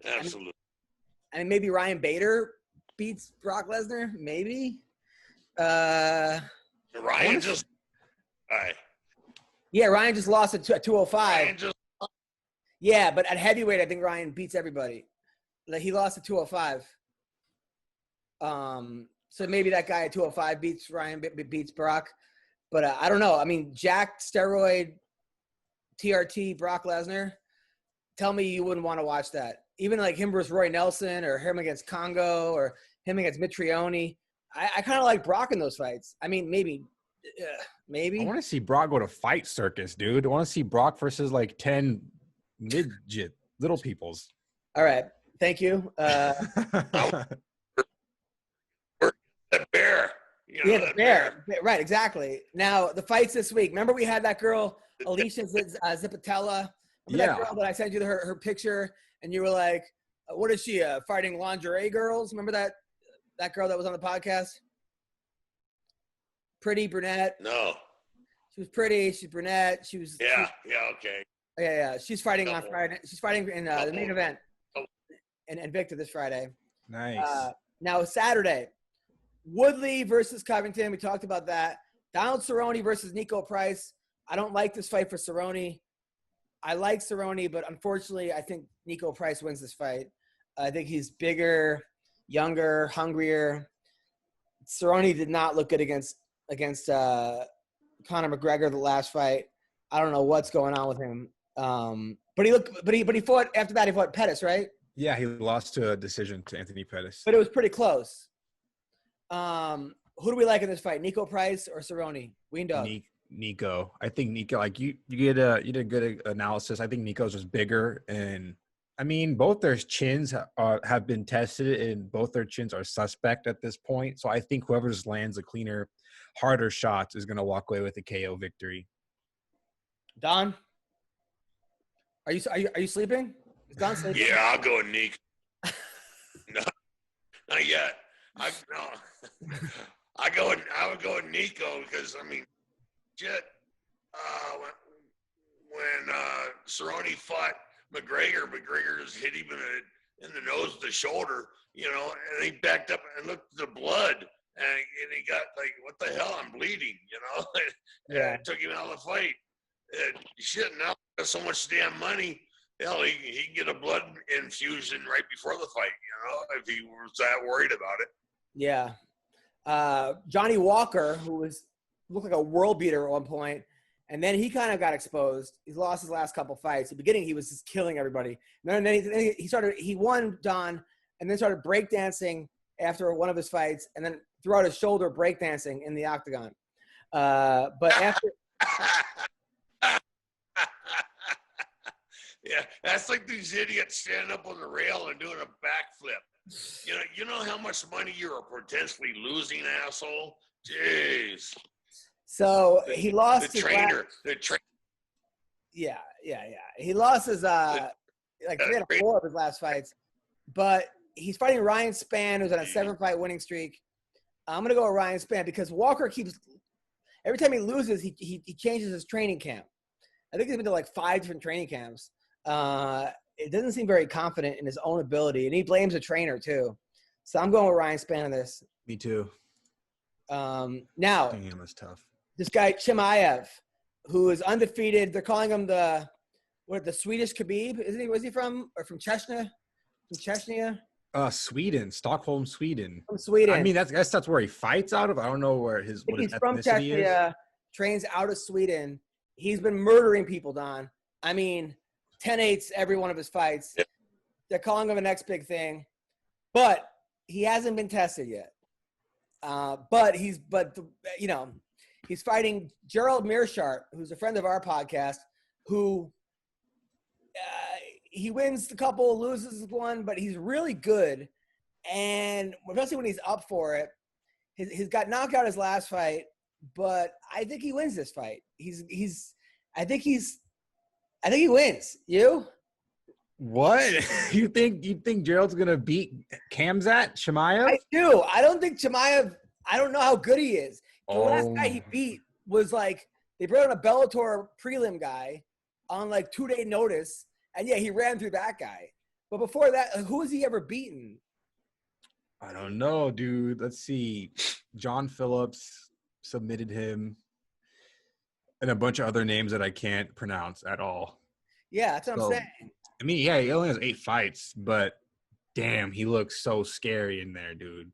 Absolutely. Maybe Ryan Bader beats Brock Lesnar. Maybe. Ryan just. All right. Yeah, Ryan just lost at 205. Yeah, but at heavyweight, I think Ryan beats everybody. Like he lost at 205. So maybe that guy at 205 beats Ryan, beats Brock. But I don't know. I mean, Jack, steroid, TRT, Brock Lesnar. Tell me you wouldn't want to watch that. Even like him versus Roy Nelson or him against Congo or him against Mitrione. I kind of like Brock in those fights. I mean, maybe. I want to see Brock go to Fight Circus, dude. I want to see Brock versus like 10 midget little peoples. All right. Thank you. The bear. The bear. Right, exactly. Now, the fights this week. Remember we had that girl, Alicia Zipatella? That girl that I sent you her picture, and you were like, what is she, fighting lingerie girls? Remember that girl that was on the podcast? Pretty brunette. No. She was pretty. She's brunette. She was. Yeah, okay. Yeah. She's fighting on Friday. She's fighting in the main event in Invicta this Friday. Nice. Now, Saturday, Woodley versus Covington. We talked about that. Donald Cerrone versus Nico Price. I don't like this fight for Cerrone. I like Cerrone, but unfortunately, I think Nico Price wins this fight. I think he's bigger, younger, hungrier. Cerrone did not look good against Conor McGregor the last fight. I don't know what's going on with him. But he fought after that. He fought Pettis, right? Yeah, he lost to a decision to Anthony Pettis. But it was pretty close. Who do we like in this fight? Nico Price or Cerrone? Weendawg. Nico. I think Nico. Like you did a good analysis. I think Nico's just bigger, and I mean both their chins have been tested, and both their chins are suspect at this point. So I think whoever just lands a cleaner, harder shots is going to walk away with a KO victory. Don, are you sleeping? Is Don sleeping? Yeah, I'll go with Nico. No, not yet. I would go with Nico because I mean, shit. When Cerrone fought McGregor just hit him in the nose, the shoulder, and he backed up and looked at the blood. And he got like, what the hell? I'm bleeding, and it took him out of the fight. Shit, now got so much damn money. Hell, he can get a blood infusion right before the fight, if he was that worried about it. Yeah. Johnny Walker, who looked like a world beater at one point, and then he kind of got exposed. He's lost his last couple fights. At the beginning, he was just killing everybody. And then he won Don, and then started breakdancing after one of his fights, and then threw out his shoulder breakdancing in the octagon. But after. Yeah, that's like these idiots standing up on the rail and doing a backflip. You know how much money you're potentially losing, asshole? Jeez. So he lost the trainer. Yeah. He lost his 3 out of 4 of his last fights, but he's fighting Ryan Spann, who's on a 7-fight winning streak. I'm gonna go with Ryan Spann because Walker keeps every time he loses, he changes his training camp. I think he's been to like 5 different training camps. It doesn't seem very confident in his own ability, and he blames the trainer too. So I'm going with Ryan Spann on this. Me too. Now, Damn, that's tough. This guy Chimaev, who is undefeated. They're calling him the Swedish Khabib. Isn't he? Was he from Chechnya? From Chechnya? Sweden, Stockholm, Sweden. From Sweden. I mean, that's where he fights out of. I don't know where what his from ethnicity is. Trains out of Sweden. He's been murdering people, Don. I mean, 10-8s every one of his fights. Yep. They're calling him the next big thing. But he hasn't been tested yet. But he's fighting Gerald Mearshart, who's a friend of our podcast, who he wins a couple, loses one, but he's really good. And especially when he's up for it, he's got knocked out his last fight, but I think he wins this fight. I think he wins. You? What? You think Gerald's gonna beat Khamzat Chimaev? I do. I don't think Chimaev. I don't know how good he is. The last guy he beat was like they brought on a Bellator prelim guy on like 2-day notice, and yeah, he ran through that guy. But before that, who has he ever beaten? I don't know, dude. Let's see. John Phillips submitted him, and a bunch of other names that I can't pronounce at all. Yeah, that's what I'm saying. I mean, yeah, he only has 8 fights, but damn, he looks so scary in there, dude.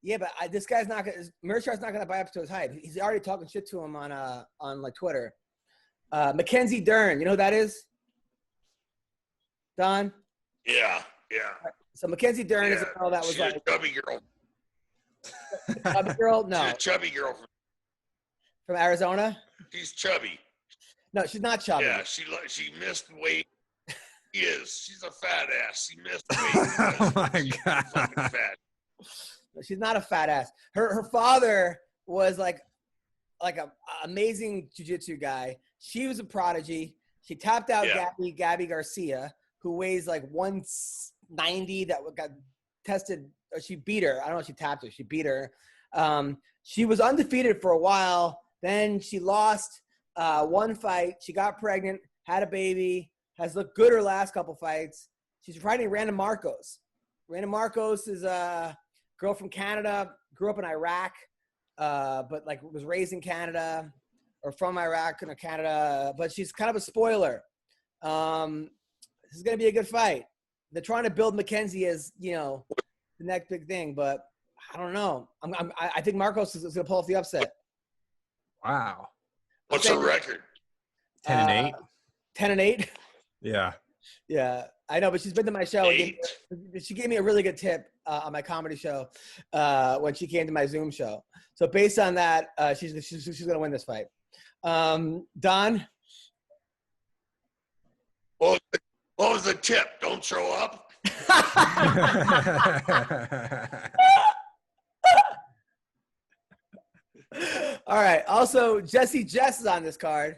Yeah, but this guy's not gonna. Mearshart's not gonna buy up to his hype. He's already talking shit to him on like Twitter. Mackenzie Dern, you know who that is? Don? Yeah. So Mackenzie Dern is a girl that was she's like a chubby girl. chubby girl. No, She's a chubby girl from Arizona. She's chubby. No, she's not chubby. Yeah, she missed weight. She is. She's a fat ass. She missed weight. Oh my God. Fucking fat. She's not a fat ass. Her father was like a amazing jiu-jitsu guy. She was a prodigy. She tapped out Gabby Garcia, who weighs like 190. That got tested. Or she beat her. I don't know if she tapped her. She beat her. She was undefeated for a while. Then she lost one fight. She got pregnant, had a baby, has looked good her last couple fights. She's fighting Randa Marcos. Randa Marcos is a girl from Canada, grew up in Iraq, but like was raised in Canada or from Iraq and Canada, but she's kind of a spoiler. This is going to be a good fight. They're trying to build Mackenzie as, the next big thing, but I don't know. I think Marcos is going to pull off the upset. Wow. What's her record? 10-8. 10-8. Yeah. Yeah, I know, but she's been to my show. She gave me a really good tip on my comedy show when she came to my Zoom show. So based on that, she's going to win this fight. Don? What was the tip? Don't show up? All right. Also, Jessie Jess is on this card.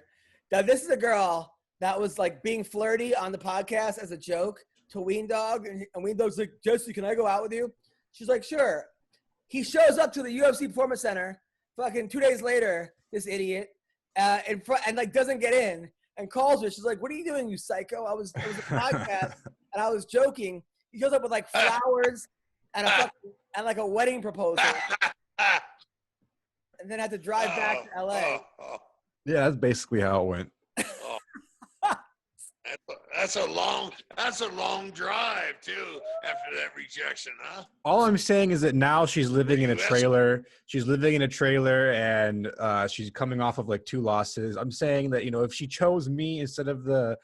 Now, this is a girl that was like being flirty on the podcast as a joke to Weendawg. And Weendawg's like, Jessie, can I go out with you? She's like, sure. He shows up to the UFC Performance Center fucking 2 days later, this idiot, and like doesn't get in and calls her. She's like, what are you doing, you psycho? It was a podcast and I was joking. He shows up with like flowers and like a wedding proposal. And then had to drive back to LA. Yeah, that's basically how it went. That's a long drive too after that rejection, huh? All I'm saying is that now she's living in a trailer. She's living in a trailer, and she's coming off of like 2 losses. I'm saying that if she chose me instead of the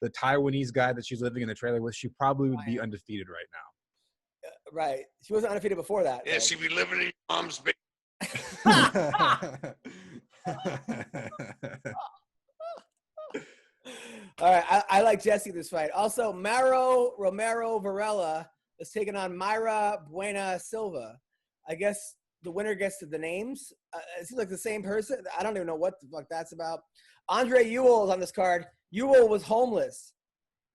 Taiwanese guy that she's living in the trailer with, she probably would be undefeated right now. Right. She wasn't undefeated before that. Yeah, she'd be living in your mom's basement. All right, I like Jessie this fight. Also, Maro Romero Varela is taking on Mayra Buena Silva. I guess the winner gets to the names. It seems like the same person. I don't even know what the fuck that's about. Andrea Ewell is on this card. Ewell was homeless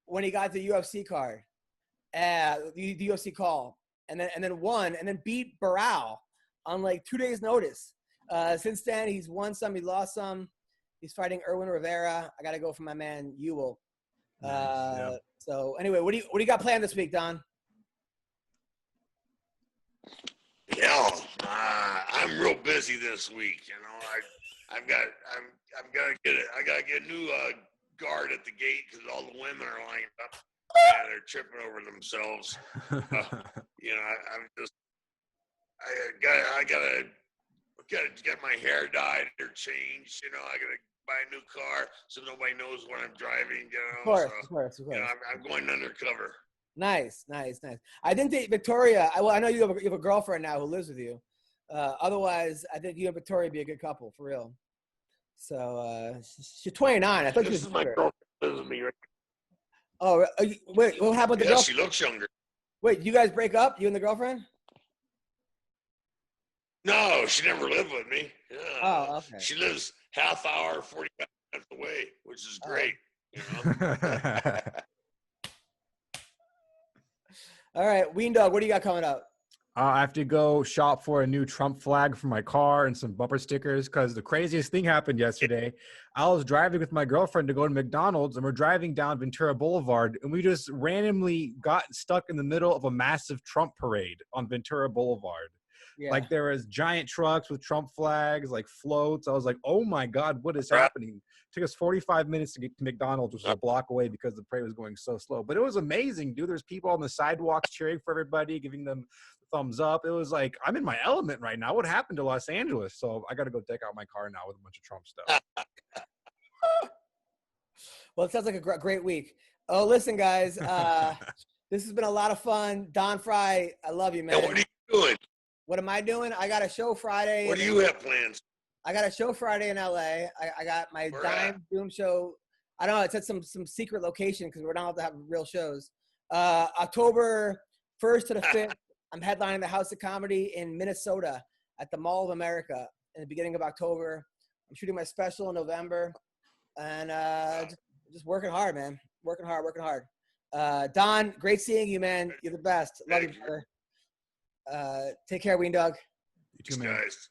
when he got the UFC card, the UFC call, and then won, and then beat Barao on like 2 days' notice. Since then, he's won some, he lost some. He's fighting Erwin Rivera. I got to go for my man Ewell. Nice, So anyway, what do you got planned this week, Don? Yeah, I'm real busy this week. I gotta get a new guard at the gate because all the women are lined up and they're tripping over themselves. I gotta get my hair dyed or changed. I gotta buy a new car so nobody knows when I'm driving. Of course. I'm going undercover. Nice. I didn't think Victoria. I know you have a girlfriend now who lives with you. Otherwise, I think you and Victoria would be a good couple for real. So she's 29. I thought she was my younger. girlfriend lives with me right. Oh, wait. What happened with the girlfriend? She looks younger. Wait, you guys break up? You and the girlfriend? No, she never lived with me. Yeah. Oh, okay. She lives half hour, 45 minutes away, which is great. You know. All right, Weendawg, what do you got coming up? I have to go shop for a new Trump flag for my car and some bumper stickers because the craziest thing happened yesterday. I was driving with my girlfriend to go to McDonald's, and we're driving down Ventura Boulevard, and we just randomly got stuck in the middle of a massive Trump parade on Ventura Boulevard. Yeah. Like there was giant trucks with Trump flags, like floats. I was like, oh my God, what is happening? It took us 45 minutes to get to McDonald's, which was a block away because the parade was going so slow. But it was amazing, dude. There's people on the sidewalks cheering for everybody, giving them thumbs up. It was like, I'm in my element right now. What happened to Los Angeles? So I got to go deck out my car now with a bunch of Trump stuff. Well, it sounds like a great week. Oh, listen, guys, this has been a lot of fun. Don Frye, I love you, man. Now, what are you doing? What am I doing? I got a show Friday. What do you have plans? I got a show Friday in LA. I got my Dime Doom show. I don't know. It's at some secret location because we're not allowed to have real shows. October 1st to the 5th, I'm headlining the House of Comedy in Minnesota at the Mall of America in the beginning of October. I'm shooting my special in November. And just working hard, man. Working hard. Don, great seeing you, man. You're the best. Love you, brother. Take care, Weendawg. You too, man. Guys.